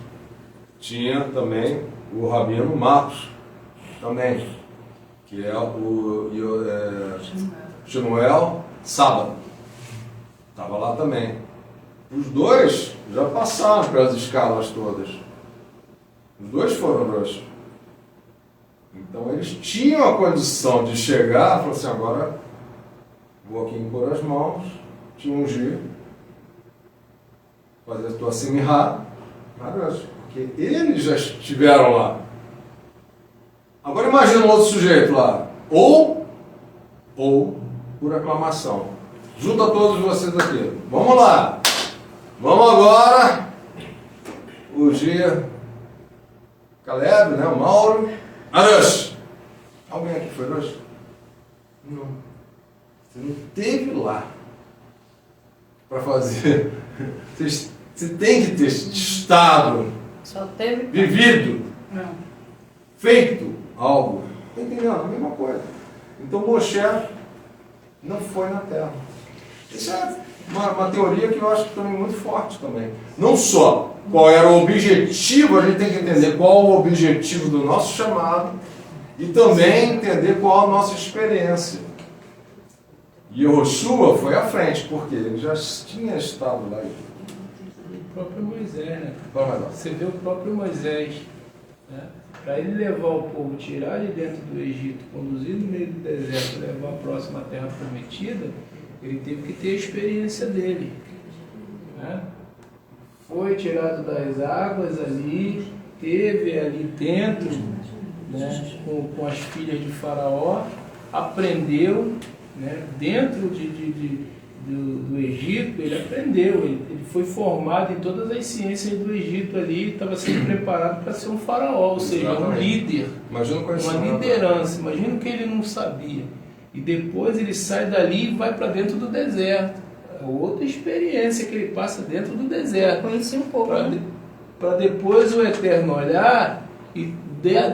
Tinha também o Rabino Matos, também, que é o Shemuel Sábado. Estava lá também. Os dois já passaram pelas escalas todas. Os dois foram Rosh. Então eles tinham a condição de chegar e falar assim, agora vou aqui impor as mãos, te ungir, fazer a tua Simchá, porque eles já estiveram lá. Agora imagina um outro sujeito lá, ou por aclamação. Junta todos vocês aqui, vamos lá, vamos agora ungir Caleb, né? O Mauro. Arush! Alguém aqui foi Arush? Não. Você não esteve lá para fazer. Você tem que ter estado, Só teve. vivido, Não. feito algo. Está entendendo? A mesma coisa. Então Moshe não foi na terra. Isso é uma teoria que eu acho também muito forte também. Não só qual era o objetivo, a gente tem que entender qual o objetivo do nosso chamado e também entender qual a nossa experiência. E Yoshua foi à frente, porque ele já tinha estado lá. O próprio Moisés, né? Vamos lá. Você vê o próprio Moisés, né? Para ele levar o povo, tirar de dentro do Egito, conduzir no meio do deserto, levar a próxima terra prometida, ele teve que ter a experiência dele, né? Foi tirado das águas ali, teve ali dentro, né, com as filhas de Faraó, aprendeu, né, dentro do Egito, ele aprendeu, ele foi formado em todas as ciências do Egito ali, estava sendo preparado para ser um faraó, ou seja, um líder, Imagina uma liderança. Imagina o que ele não sabia. E depois ele sai dali e vai para dentro do deserto. É outra experiência que ele passa dentro do deserto. Conheci um pouco. Né? Para depois o Eterno olhar e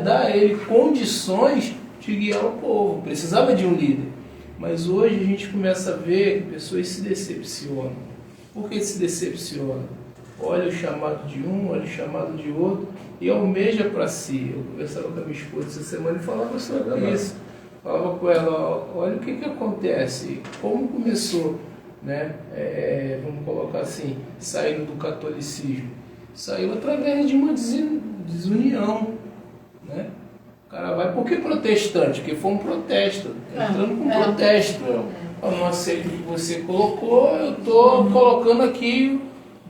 dar a ele condições de guiar o povo. Precisava de um líder. Mas hoje a gente começa a ver que pessoas se decepcionam. Por que se decepcionam? Olha o chamado de um, olha o chamado de outro e almeja para si. Eu conversava com a minha esposa essa semana e falava sobre isso. Falava com ela, olha o que acontece, como começou, né? Vamos colocar assim, saindo do catolicismo. Saiu através de uma desunião, né? O cara vai, por que protestante? Porque foi um protesto, entrando com protesto. Eu não aceito o que você colocou, eu estou colocando aqui,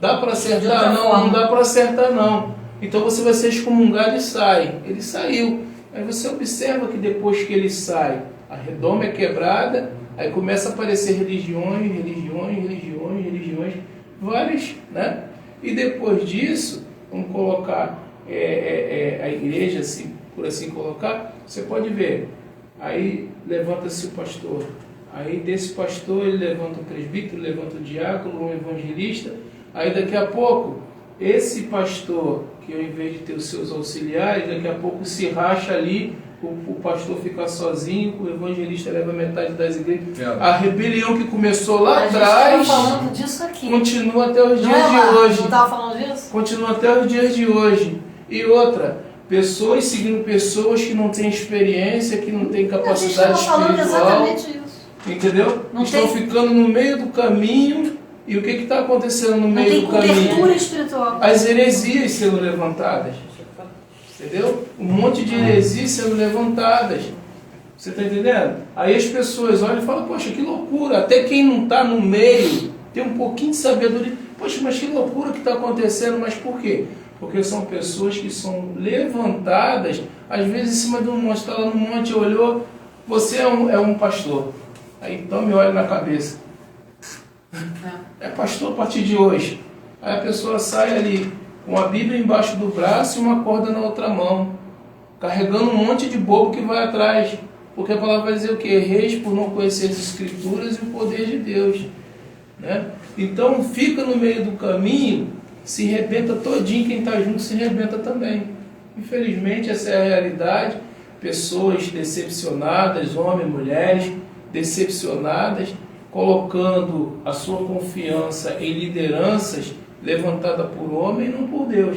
dá para acertar? Não dá para acertar não. Então você vai ser excomungado e sai. Ele saiu. Aí você observa que depois que ele sai, a redoma é quebrada, aí começa a aparecer religiões, várias, né? E depois disso, vamos colocar a igreja, assim, por assim colocar, você pode ver, aí levanta-se o pastor, aí desse pastor ele levanta um presbítero, levanta um diácono, um evangelista, aí daqui a pouco, esse pastor, que ao invés de ter os seus auxiliares, daqui a pouco se racha ali, o pastor fica sozinho, o evangelista leva metade das igrejas. A rebelião que começou lá atrás falando disso aqui. Continua até os dias de hoje. Não estava falando disso? Continua até os dias de hoje. E outra, pessoas seguindo pessoas que não têm experiência, que não têm capacidade espiritual. Exatamente isso. Entendeu? Estão ficando no meio do caminho. E o que está acontecendo no meio do caminho? Não tem cobertura espiritual. As heresias sendo levantadas. Entendeu? Um monte de heresias sendo levantadas. Você está entendendo? Aí as pessoas olham e falam, poxa, que loucura. Até quem não está no meio tem um pouquinho de sabedoria. Poxa, mas que loucura que está acontecendo. Mas por quê? Porque são pessoas que são levantadas, às vezes em cima de um monte. Está lá no monte, olhou, você é um pastor. Aí então me olha na cabeça. É pastor a partir de hoje. Aí a pessoa sai ali com a Bíblia embaixo do braço e uma corda na outra mão, carregando um monte de bobo que vai atrás. Porque a palavra vai dizer o quê? Reis por não conhecer as Escrituras e o poder de Deus. Né? Então fica no meio do caminho, se rebenta todinho, quem está junto se rebenta também. Infelizmente essa é a realidade. Pessoas decepcionadas, homens, mulheres, decepcionadas, colocando a sua confiança em lideranças levantada por homem e não por Deus.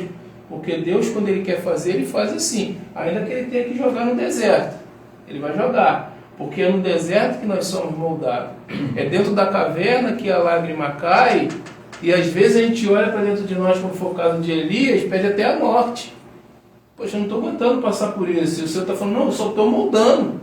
Porque Deus, quando Ele quer fazer, Ele faz assim. Ainda que Ele tenha que jogar no deserto. Ele vai jogar. Porque é no deserto que nós somos moldados. É dentro da caverna que a lágrima cai. E às vezes a gente olha para dentro de nós, como foi o caso de Elias, pede até a morte. Poxa, eu não estou aguentando passar por isso. E o Senhor está falando, não, eu só estou moldando.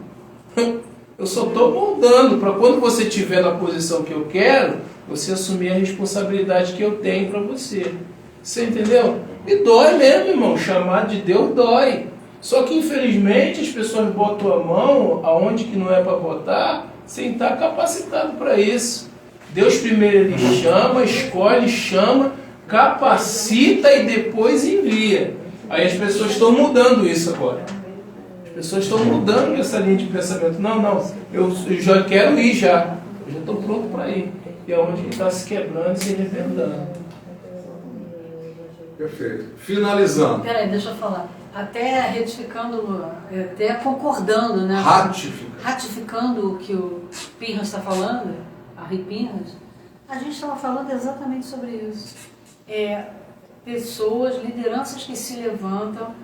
Eu só estou moldando para quando você estiver na posição que eu quero, você assumir a responsabilidade que eu tenho para você. Você entendeu? E dói mesmo, irmão. O chamado de Deus dói. Só que, infelizmente, as pessoas botam a mão aonde que não é para botar, sem estar capacitado para isso. Deus primeiro Ele chama, escolhe, chama, capacita e depois envia. Aí as pessoas estão mudando isso agora. As pessoas estão mudando essa linha de pensamento. Não, eu já quero ir já. Eu já estou pronto para ir. E é onde ele está se quebrando e se revendando. Perfeito. Finalizando. Peraí, deixa eu falar. Até retificando, até concordando, né? Ratificando o que o Pinhas está falando, a Rui Pinhas, a gente estava falando exatamente sobre isso. Pessoas, lideranças que se levantam,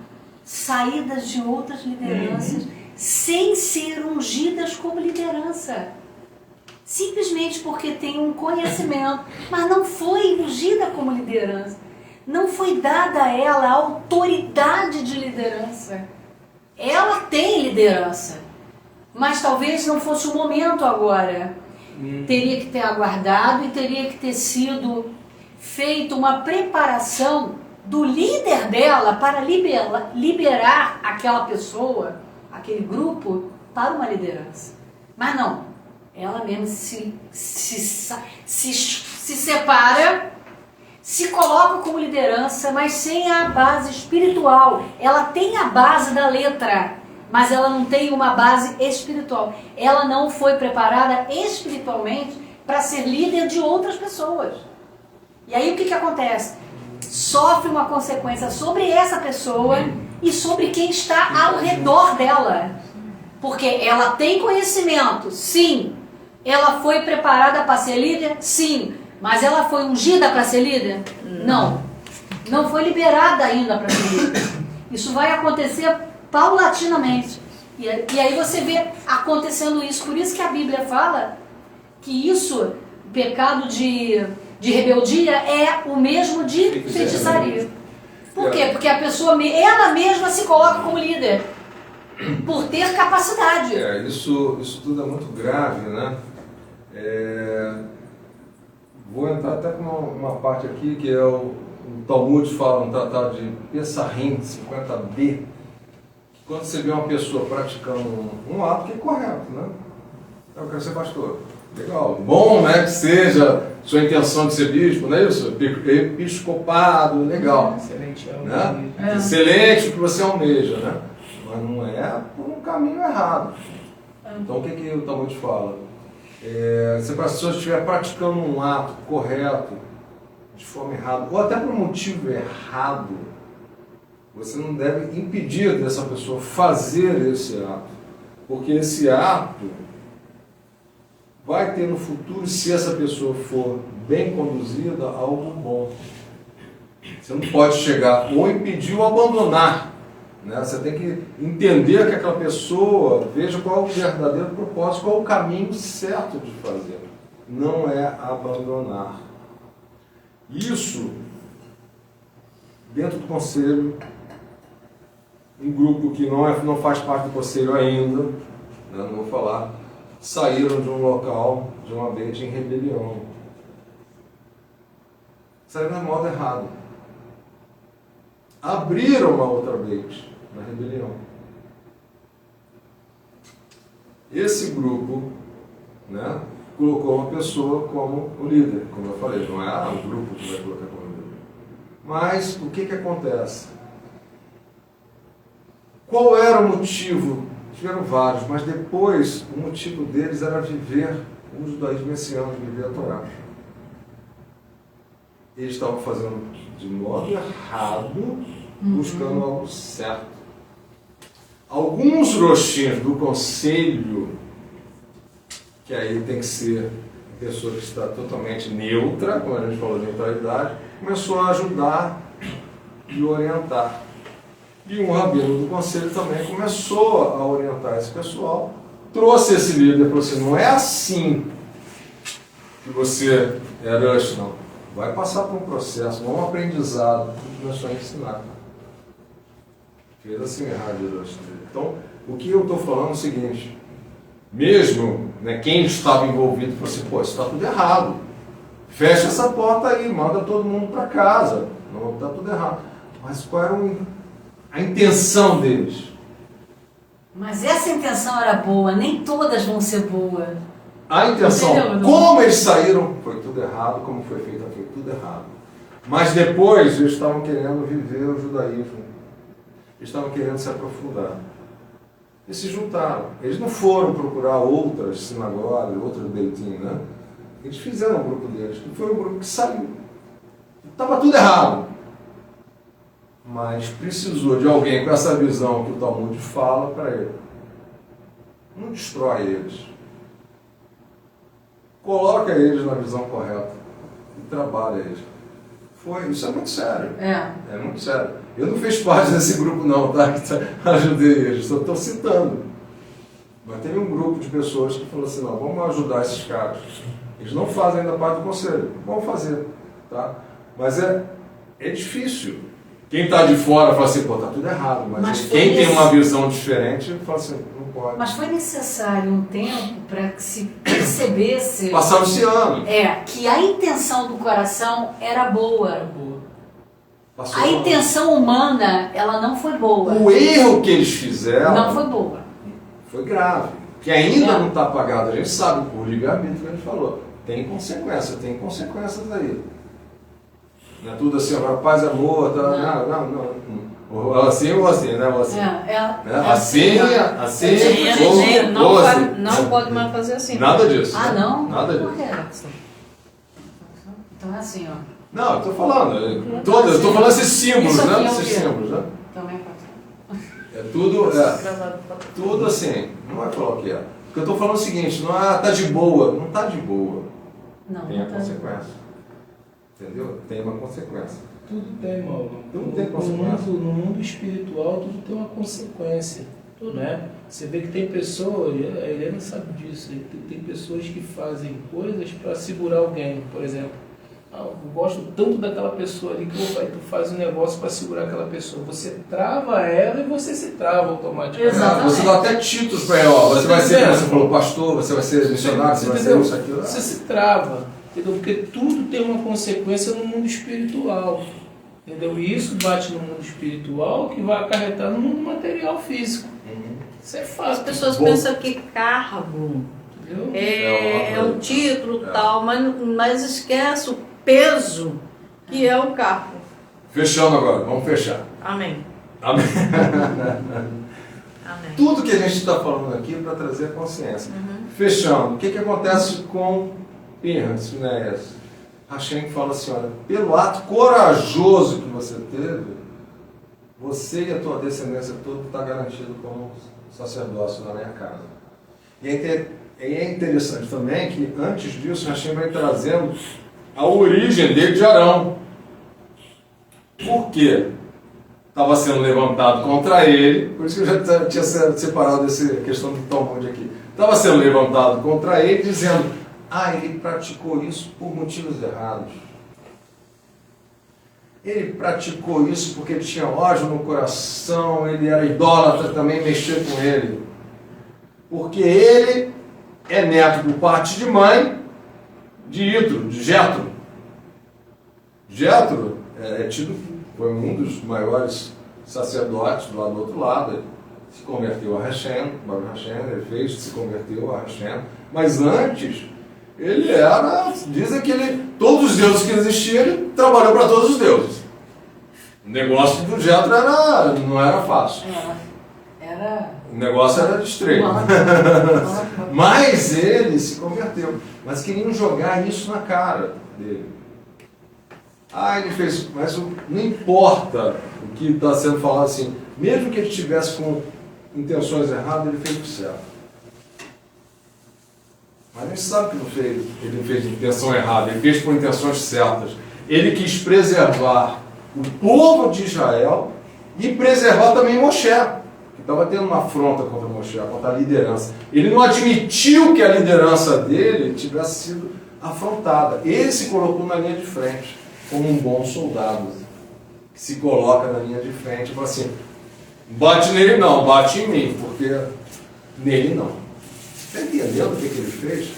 saídas de outras lideranças, sem ser ungidas como liderança. Simplesmente porque tem um conhecimento, mas não foi ungida como liderança. Não foi dada a ela a autoridade de liderança. Ela tem liderança, mas talvez não fosse o momento agora. Teria que ter aguardado e teria que ter sido feito uma preparação do líder dela para liberar aquela pessoa, aquele grupo, para uma liderança. Mas não, ela mesma se separa, se coloca como liderança, mas sem a base espiritual. Ela tem a base da letra, mas ela não tem uma base espiritual. Ela não foi preparada espiritualmente para ser líder de outras pessoas. E aí o que acontece? Sofre uma consequência sobre essa pessoa e sobre quem está ao redor dela. Porque ela tem conhecimento, sim. Ela foi preparada para ser líder, sim. Mas ela foi ungida para ser líder? Não. Não foi liberada ainda para ser líder. Isso vai acontecer paulatinamente. E aí você vê acontecendo isso. Por isso que a Bíblia fala que isso, pecado de rebeldia, é o mesmo de feitiçaria. Por quê? Porque a pessoa, ela mesma se coloca como líder. Por ter capacidade. Isso tudo é muito grave, né? Vou entrar até com uma parte aqui que é o Talmud fala, um tratado de Pessahim 50b, que quando você vê uma pessoa praticando um ato que é correto, né? Eu quero ser pastor. Legal. Bom, né, que seja sua intenção de ser bispo, não é isso? Episcopado, legal. Excelente. Né? Excelente o que você almeja, né? Mas não é por um caminho errado. Então o que o Talmud fala? Se a pessoa estiver praticando um ato correto, de forma errada, ou até por um motivo errado, você não deve impedir dessa pessoa fazer esse ato. Porque esse ato vai ter no futuro, se essa pessoa for bem conduzida, algo bom. Você não pode chegar ou impedir ou abandonar. Né? Você tem que entender que aquela pessoa veja qual é o verdadeiro propósito, qual é o caminho certo de fazer. Não é abandonar. Isso, dentro do conselho, um grupo que não faz parte do conselho ainda, né? Não vou falar, saíram de um local, de um ambiente em rebelião. Saíram no modo errado. Abriram uma outra vez na rebelião. Esse grupo, né, colocou uma pessoa como o líder, como eu falei, não é o grupo que vai colocar como líder. Mas o que acontece? Qual era o motivo? Tiveram vários, mas depois o motivo deles era viver o judaísmo messiânico, viver a Torá. Eles estavam fazendo de modo errado, buscando algo certo. Alguns roxinhos do conselho, que aí tem que ser pessoa que está totalmente neutra, como a gente falou de neutralidade, começou a ajudar e orientar. E um rabino do conselho também começou a orientar esse pessoal, trouxe esse líder e falou assim, não é assim que você é rush, não. Vai passar por um processo, um aprendizado, que nós vamos ensinar. Fez assim errado de rush. Então, o que eu estou falando é o seguinte, mesmo, né, quem estava envolvido falou assim, pô, isso está tudo errado. Fecha essa porta aí, manda todo mundo para casa. Não, está tudo errado. Mas qual era a intenção deles? Mas essa intenção era boa, nem todas vão ser boas. A intenção, como eles saíram, foi tudo errado, como foi feito, foi tudo errado. Mas depois eles estavam querendo viver o judaísmo eles estavam querendo se aprofundar. E se juntaram. Eles não foram procurar outras sinagogas, outras Beitim, né? Eles fizeram o grupo deles, que foi um grupo que saiu. Estava tudo errado. Mas precisou de alguém com essa visão que o Talmud fala para ele. Não destrói eles. Coloca eles na visão correta. E trabalha eles. Isso é muito sério. É muito sério. Eu não fiz parte desse grupo não, tá? Que ajudei eles, só estou citando. Mas tem um grupo de pessoas que falou assim, não, vamos ajudar esses caras. Eles não fazem ainda parte do conselho. Vamos fazer, tá? Mas é difícil. Quem está de fora fala assim, pô, tá tudo errado. Mas quem tem uma visão diferente fala assim, não pode. Mas foi necessário um tempo para que se percebesse... Passaram-se anos. Que a intenção do coração era boa. Passou A intenção humana, ela não foi boa. O erro que eles fizeram... Não foi boa. Foi grave. Que ainda não está apagado. A gente sabe, por livre-arbítrio que a gente falou. Tem consequências aí. Não é tudo assim, agora paz, amor, tá? Não. Assim ou assim, né? Assim. Assim. Não pode mais fazer assim. Nada disso. Ah, não? Nada disso. Por quê? Então é assim, ó. Não, eu tô falando. Eu tô falando esses símbolos, Isso aqui né? é o Esses quê? símbolos, né? Também pode ser. É tudo assim. Não é falar o que é. Porque eu tô falando o seguinte, não é tá de boa. Não tá de boa. Não, Tem a não tá. consequência. Entendeu? Tem uma consequência. Tudo tem, Mauro. Tudo tem consequência. No mundo espiritual, tudo tem uma consequência. Né? Você vê que tem pessoas, a Helena sabe disso, tem pessoas que fazem coisas para segurar alguém, por exemplo. Eu gosto tanto daquela pessoa ali que tu faz um negócio para segurar aquela pessoa. Você trava ela e você se trava automaticamente. Exatamente. Você dá até títulos para ela. Você vai ser, como você falou, pastor, você vai ser missionário, você vai ser isso, aquilo. Você se trava, entendeu? Porque tudo tem uma consequência no mundo espiritual. Entendeu? E isso bate no mundo espiritual que vai acarretar no mundo material físico. Isso é As fácil. pessoas pensam que cargo é um título tal, mas esquece o peso que é o cargo. Fechando agora, vamos fechar. Amém. Amém. Amém. Tudo que a gente está falando aqui é para trazer a consciência. Fechando, o que acontece com Pinhas, Finéias? Hashem fala assim, olha, pelo ato corajoso que você teve, você e a tua descendência toda está garantido como sacerdócio na minha casa. E é interessante também que antes disso Hashem vai trazendo a origem dele de Arão. Por quê? Estava sendo levantado contra ele, por isso que eu já tinha separado essa questão do Talmud aqui. Estava sendo levantado contra ele, dizendo, ele praticou isso por motivos errados. Ele praticou isso porque ele tinha ódio no coração, ele era idólatra, também mexer com ele. Porque ele é neto por parte de mãe de Idro, de Jetro. Jetro foi um dos maiores sacerdotes do outro lado. Ele se converteu a Hashem, ele se converteu a Hashem. Mas antes, ele era, dizem que todos os deuses que existiam, ele trabalhou para todos os deuses. O negócio do Jetro não era fácil. O negócio era de estreito. Mas ele se converteu. Mas queriam jogar isso na cara dele. Ele fez, mas não importa o que está sendo falado assim, mesmo que ele estivesse com intenções erradas, ele fez o certo. Mas a gente sabe que ele não fez intenção errada, ele fez por intenções certas. Ele quis preservar o povo de Israel e preservar também Moshe, que estava tendo uma afronta contra Moshe, contra a liderança. Ele não admitiu que a liderança dele tivesse sido afrontada. Ele se colocou na linha de frente, como um bom soldado, que se coloca na linha de frente e fala assim, bate nele não, bate em mim, porque nele não. Está entendendo o que ele fez?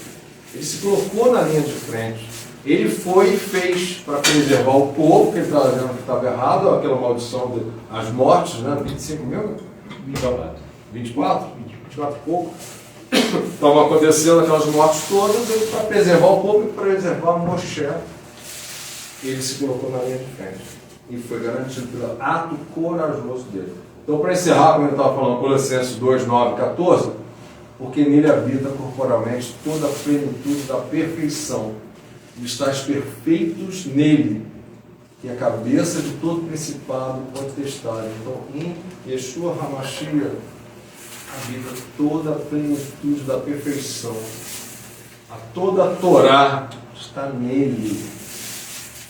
Ele se colocou na linha de frente. Ele foi e fez para preservar o povo, que ele estava dizendo que estava errado, aquela maldição das mortes, né? 25 mil? 24 e pouco. Estavam acontecendo aquelas mortes todas, ele para preservar o povo e preservar Moshe. Ele se colocou na linha de frente. E foi garantido pelo ato corajoso dele. Então, para encerrar, como eu estava falando, Colossenses 2, 9, 14, porque nele habita corporalmente toda a plenitude da perfeição, e estáis perfeitos nele, que é a cabeça de todo principado e potestade. Então, em Yeshua HaMashiach habita toda a plenitude da perfeição. Toda a Torá está nele.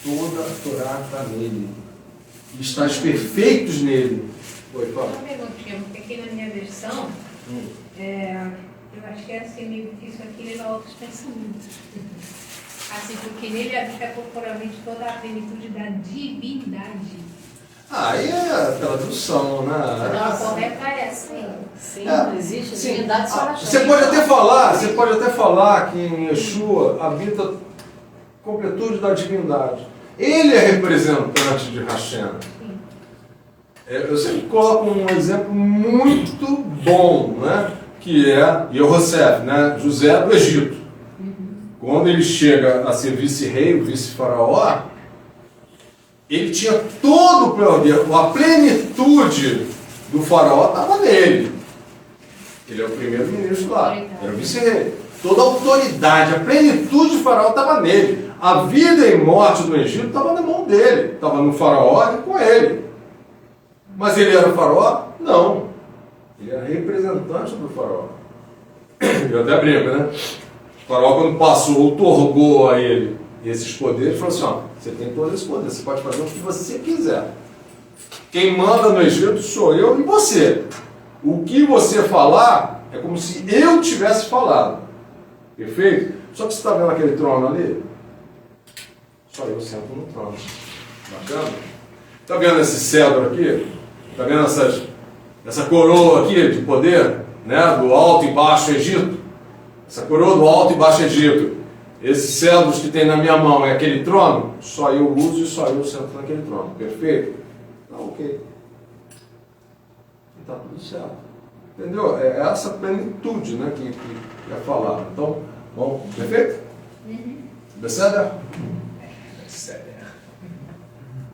Toda a Torá está nele. E estáis perfeitos nele. Oi, fala. Uma perguntinha, porque aqui na minha versão, eu acho que é assim, meio que isso aqui leva a outros pensamentos. Assim, porque nele habita corporalmente toda a plenitude da divindade. Aí é a tradução, né? A correta é essa aí. Sim, não existe divindade só na Você pode até falar que em Yeshua habita a completude da divindade. Ele é representante de Hashem. Eu sempre coloco um exemplo muito bom, né? Que é Yehosef, né? José do Egito. Quando ele chega a ser vice-rei, o vice-faraó, ele tinha todo o poder, a plenitude do faraó estava nele. Ele é o primeiro-ministro lá, era o vice-rei. Toda a autoridade, a plenitude do faraó estava nele. A vida e morte do Egito estava na mão dele, estava no faraó e com ele. Mas ele era o faraó? Não. Ele era representante do faraó. Eu até brinco, né? O faraó, quando passou, outorgou a ele esses poderes, falou assim, ó, você tem todos esses poderes, você pode fazer o que você quiser. Quem manda no Egito sou eu e você. O que você falar é como se eu tivesse falado. Perfeito? Só que você está vendo aquele trono ali? Só eu sento no trono. Bacana? Está vendo esse cedro aqui? Está vendo essa coroa aqui de poder? Né? Do Alto e Baixo Egito? Essa coroa do Alto e Baixo Egito. Esses cedros que tem na minha mão é aquele trono? Só eu uso e só eu sento naquele trono. Perfeito? Tá ok. Está tudo certo. Entendeu? É essa plenitude, né, que é falada. Então, bom, perfeito? Beceda?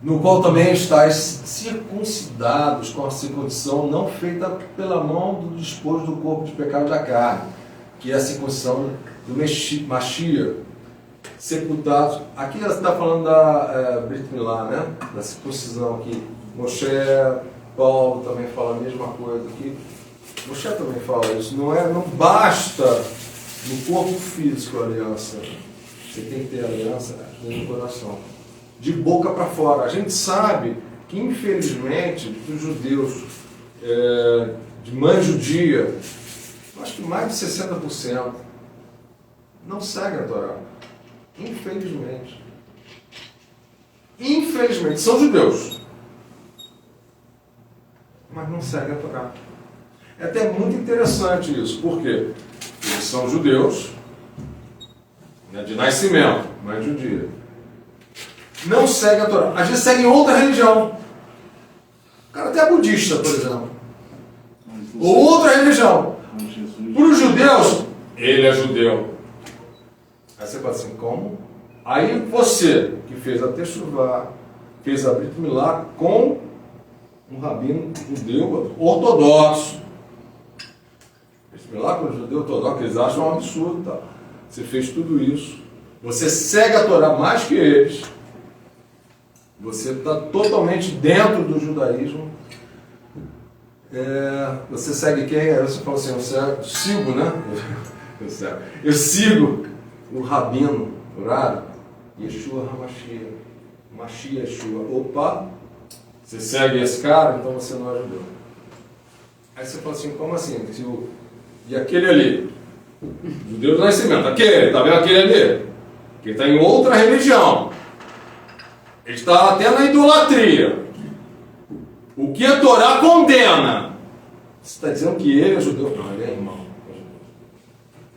No qual também estáis circuncidados com a circuncisão não feita pela mão do despojo do corpo de pecado da carne, que é a circuncisão do Mashiach, sepultados. Aqui está falando da Brit Milá, né? Da circuncisão aqui. Moshe, Paulo também fala a mesma coisa aqui. Moshe também fala isso. Não basta no corpo físico a aliança. Você tem que ter aliança no coração. De boca para fora. A gente sabe que, infelizmente, os judeus de mãe judia, acho que mais de 60% não seguem a Torá. Infelizmente. Infelizmente. São judeus. Mas não seguem a Torá. É até muito interessante isso. Por quê? Eles são judeus, né, de nascimento, mãe judia. Não segue a Torá. Às vezes seguem outra religião. O cara até é budista, por exemplo. Ou outra religião. Para os judeus, ele é judeu. Aí você fala assim, como? Aí você, que fez a Teshuvá, fez a Brit Milá com um rabino judeu ortodoxo. Brit Milá com o judeu ortodoxo, eles acham um absurdo. Tá? Você fez tudo isso. Você segue a Torá mais que eles. Você está totalmente dentro do judaísmo. Você segue quem? Aí você fala assim, eu sigo, né? Eu sigo o rabino, orado, Yeshua HaMashiach. Mashiach Yeshua. Opa, você segue esse cara, então você não é judeu. Aí você fala assim, como assim? E aquele ali? Judeu do nascimento. Aquele, tá vendo aquele ali? Que está em outra religião. Ele está até na idolatria. O que a Torá condena? Você está dizendo que ele é judeu? Não, ele é irmão.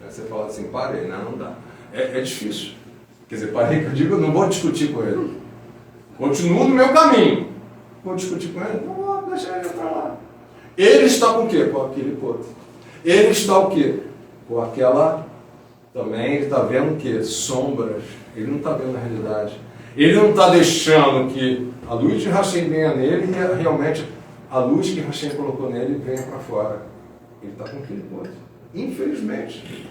Aí você fala assim, parei, não dá. É difícil. Quer dizer, parei que eu digo, eu não vou discutir com ele. Continuo no meu caminho. Vou discutir com ele? Não vou, deixa ele para lá. Ele está com o quê? Com aquele outro. Ele está o quê? Com aquela... Também ele está vendo o quê? Sombras. Ele não está vendo a realidade. Ele não está deixando que a luz de Hashem venha nele e realmente a luz que Hashem colocou nele venha para fora. Ele está com aquele ponto. Infelizmente.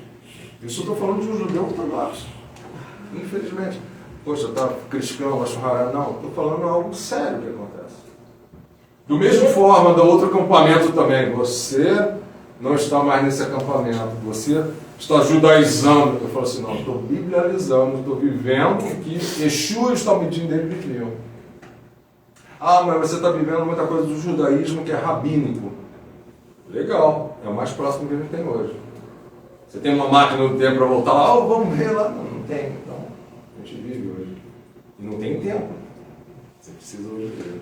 Isso eu estou falando de um judeu ortodoxo. Infelizmente. Poxa, eu estava criticando a churrasca. Não, estou falando algo sério que acontece. Do mesmo forma, do outro acampamento também. Você não está mais nesse acampamento. Você está judaizando. Eu falo assim, não, estou biblializando, estou vivendo o que Yeshua e os talmidim dele viviam. Ah, mas você está vivendo muita coisa do judaísmo que é rabínico. Legal, é o mais próximo que a gente tem hoje. Você tem uma máquina do tempo para voltar lá, vamos ver lá. Não tem, então a gente vive hoje. E não tem tempo. Você precisa hoje ver.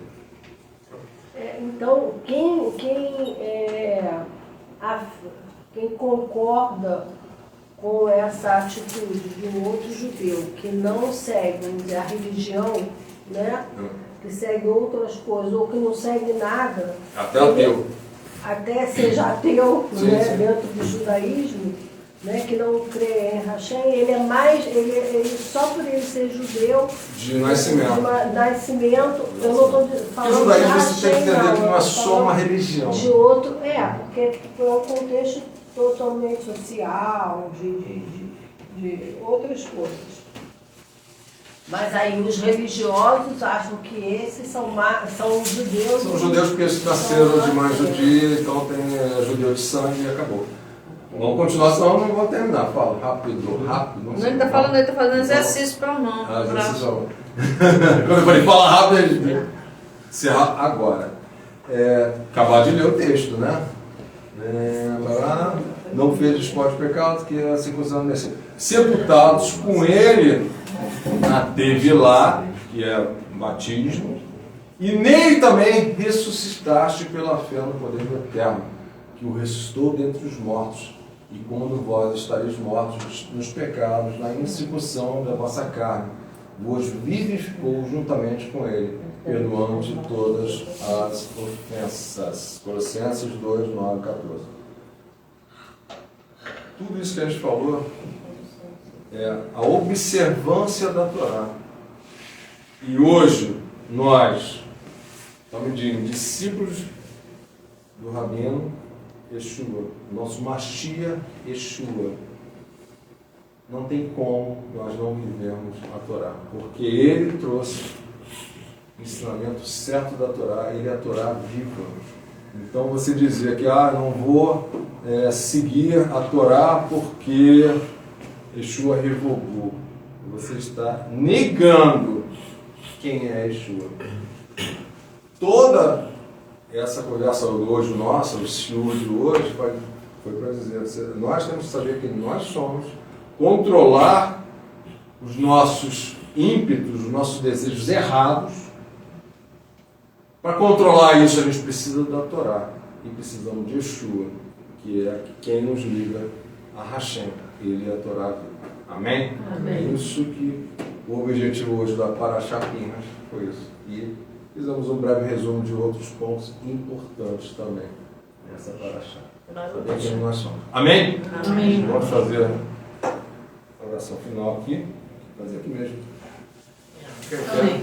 Então, quem concorda com essa atitude de um outro judeu que não segue, vamos dizer, a religião, né? Que segue outras coisas, ou que não segue nada. Até ateu. Até seja ateu, Sim, né? sim. Dentro do judaísmo, né? Que não crê em Hashem, ele é mais, ele só por ele ser judeu, De nascimento. de nascimento, eu não estou falando O judaísmo de você tem que Hashem, entender que não é eu tô só uma falando religião. de outro, porque é um contexto totalmente social, de outras coisas. Mas aí os religiosos acham que esses são judeus. São judeus porque eles nasceram de mãe judia, então tem judeu de sangue e acabou. Vamos continuar, senão não vou terminar. Fala rápido. Não, ele está falando, ele está fazendo exercício para mão. Ah, exercício não. Quando eu falei fala rápido, ele encerrar agora. Acabar de ler o texto, né? Não fez esporte de pecado, que é a circuncisão nesse. Sepultados com ele na Tevilá, que é batismo, e nele também ressuscitaste pela fé no poder do Eterno, que o ressuscitou dentre os mortos, e quando vós estareis mortos nos pecados, na incircuncisão da vossa carne, vos vivificou juntamente com ele, perdoando-te todas as ofensas. Colossenses 2, 9, 14. Tudo isso que a gente falou é a observância da Torá. E hoje, nós estamos discípulos do Rabino Yeshua, nosso Mashiach Yeshua. Não tem como nós não vivermos a Torá, porque ele trouxe o ensinamento certo da Torá, ele é a Torá viva. Então você dizer que não vou seguir a Torá porque Yeshua revogou. Você está negando quem é Yeshua. Toda essa conversa hoje nossa, o Senhor de hoje, foi para dizer, nós temos que saber quem nós somos, controlar os nossos ímpetos, os nossos desejos errados. Para controlar isso, a gente precisa da Torá e precisamos de Yeshua, que é quem nos liga a Hashem. Ele é a Torá viva. Amém? Amém. É isso que o objetivo hoje da Parashá Pinhas foi isso. E fizemos um breve resumo de outros pontos importantes também nessa Parashá. Saber quem nós somos. Amém? Amém. Vamos fazer a oração final aqui. Fazer aqui mesmo. Amém.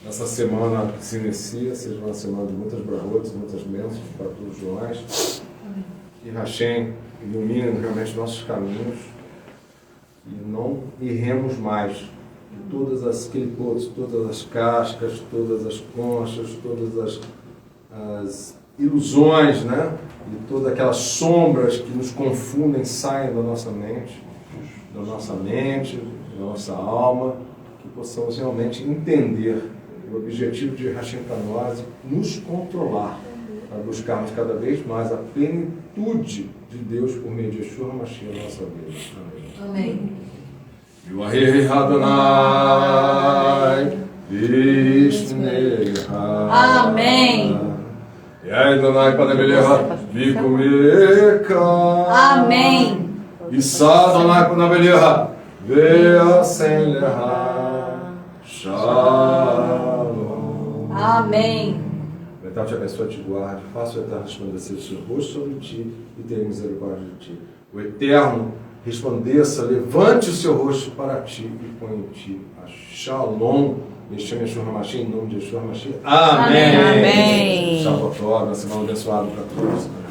Essa semana que se inicia, seja uma semana de muitas bravotas, muitas bênçãos para todos nós. Que Hashem ilumine realmente nossos caminhos e não erremos mais em todas as clipotes, todas as cascas, todas as conchas, todas as ilusões, né? E todas aquelas sombras que nos confundem saiam da nossa mente, da nossa alma, que possamos realmente entender o objetivo de Hashem para nós é nos controlar, para buscarmos cada vez mais a plenitude de Deus por meio de Yeshua Mashiach na nossa vida. Amém. Amém. Amém. Amém. Amém. O Eterno te abençoe, te guarde, faça o Eterno resplandecer o seu rosto sobre ti e tenha misericórdia de ti. O Eterno resplandeça, levante o seu rosto para ti e põe em ti a Shalom. Yeshua HaMashiach, em nome de Yeshua HaMashiach. Amém. Amém. Shabbat, uma semana abençoada para todos.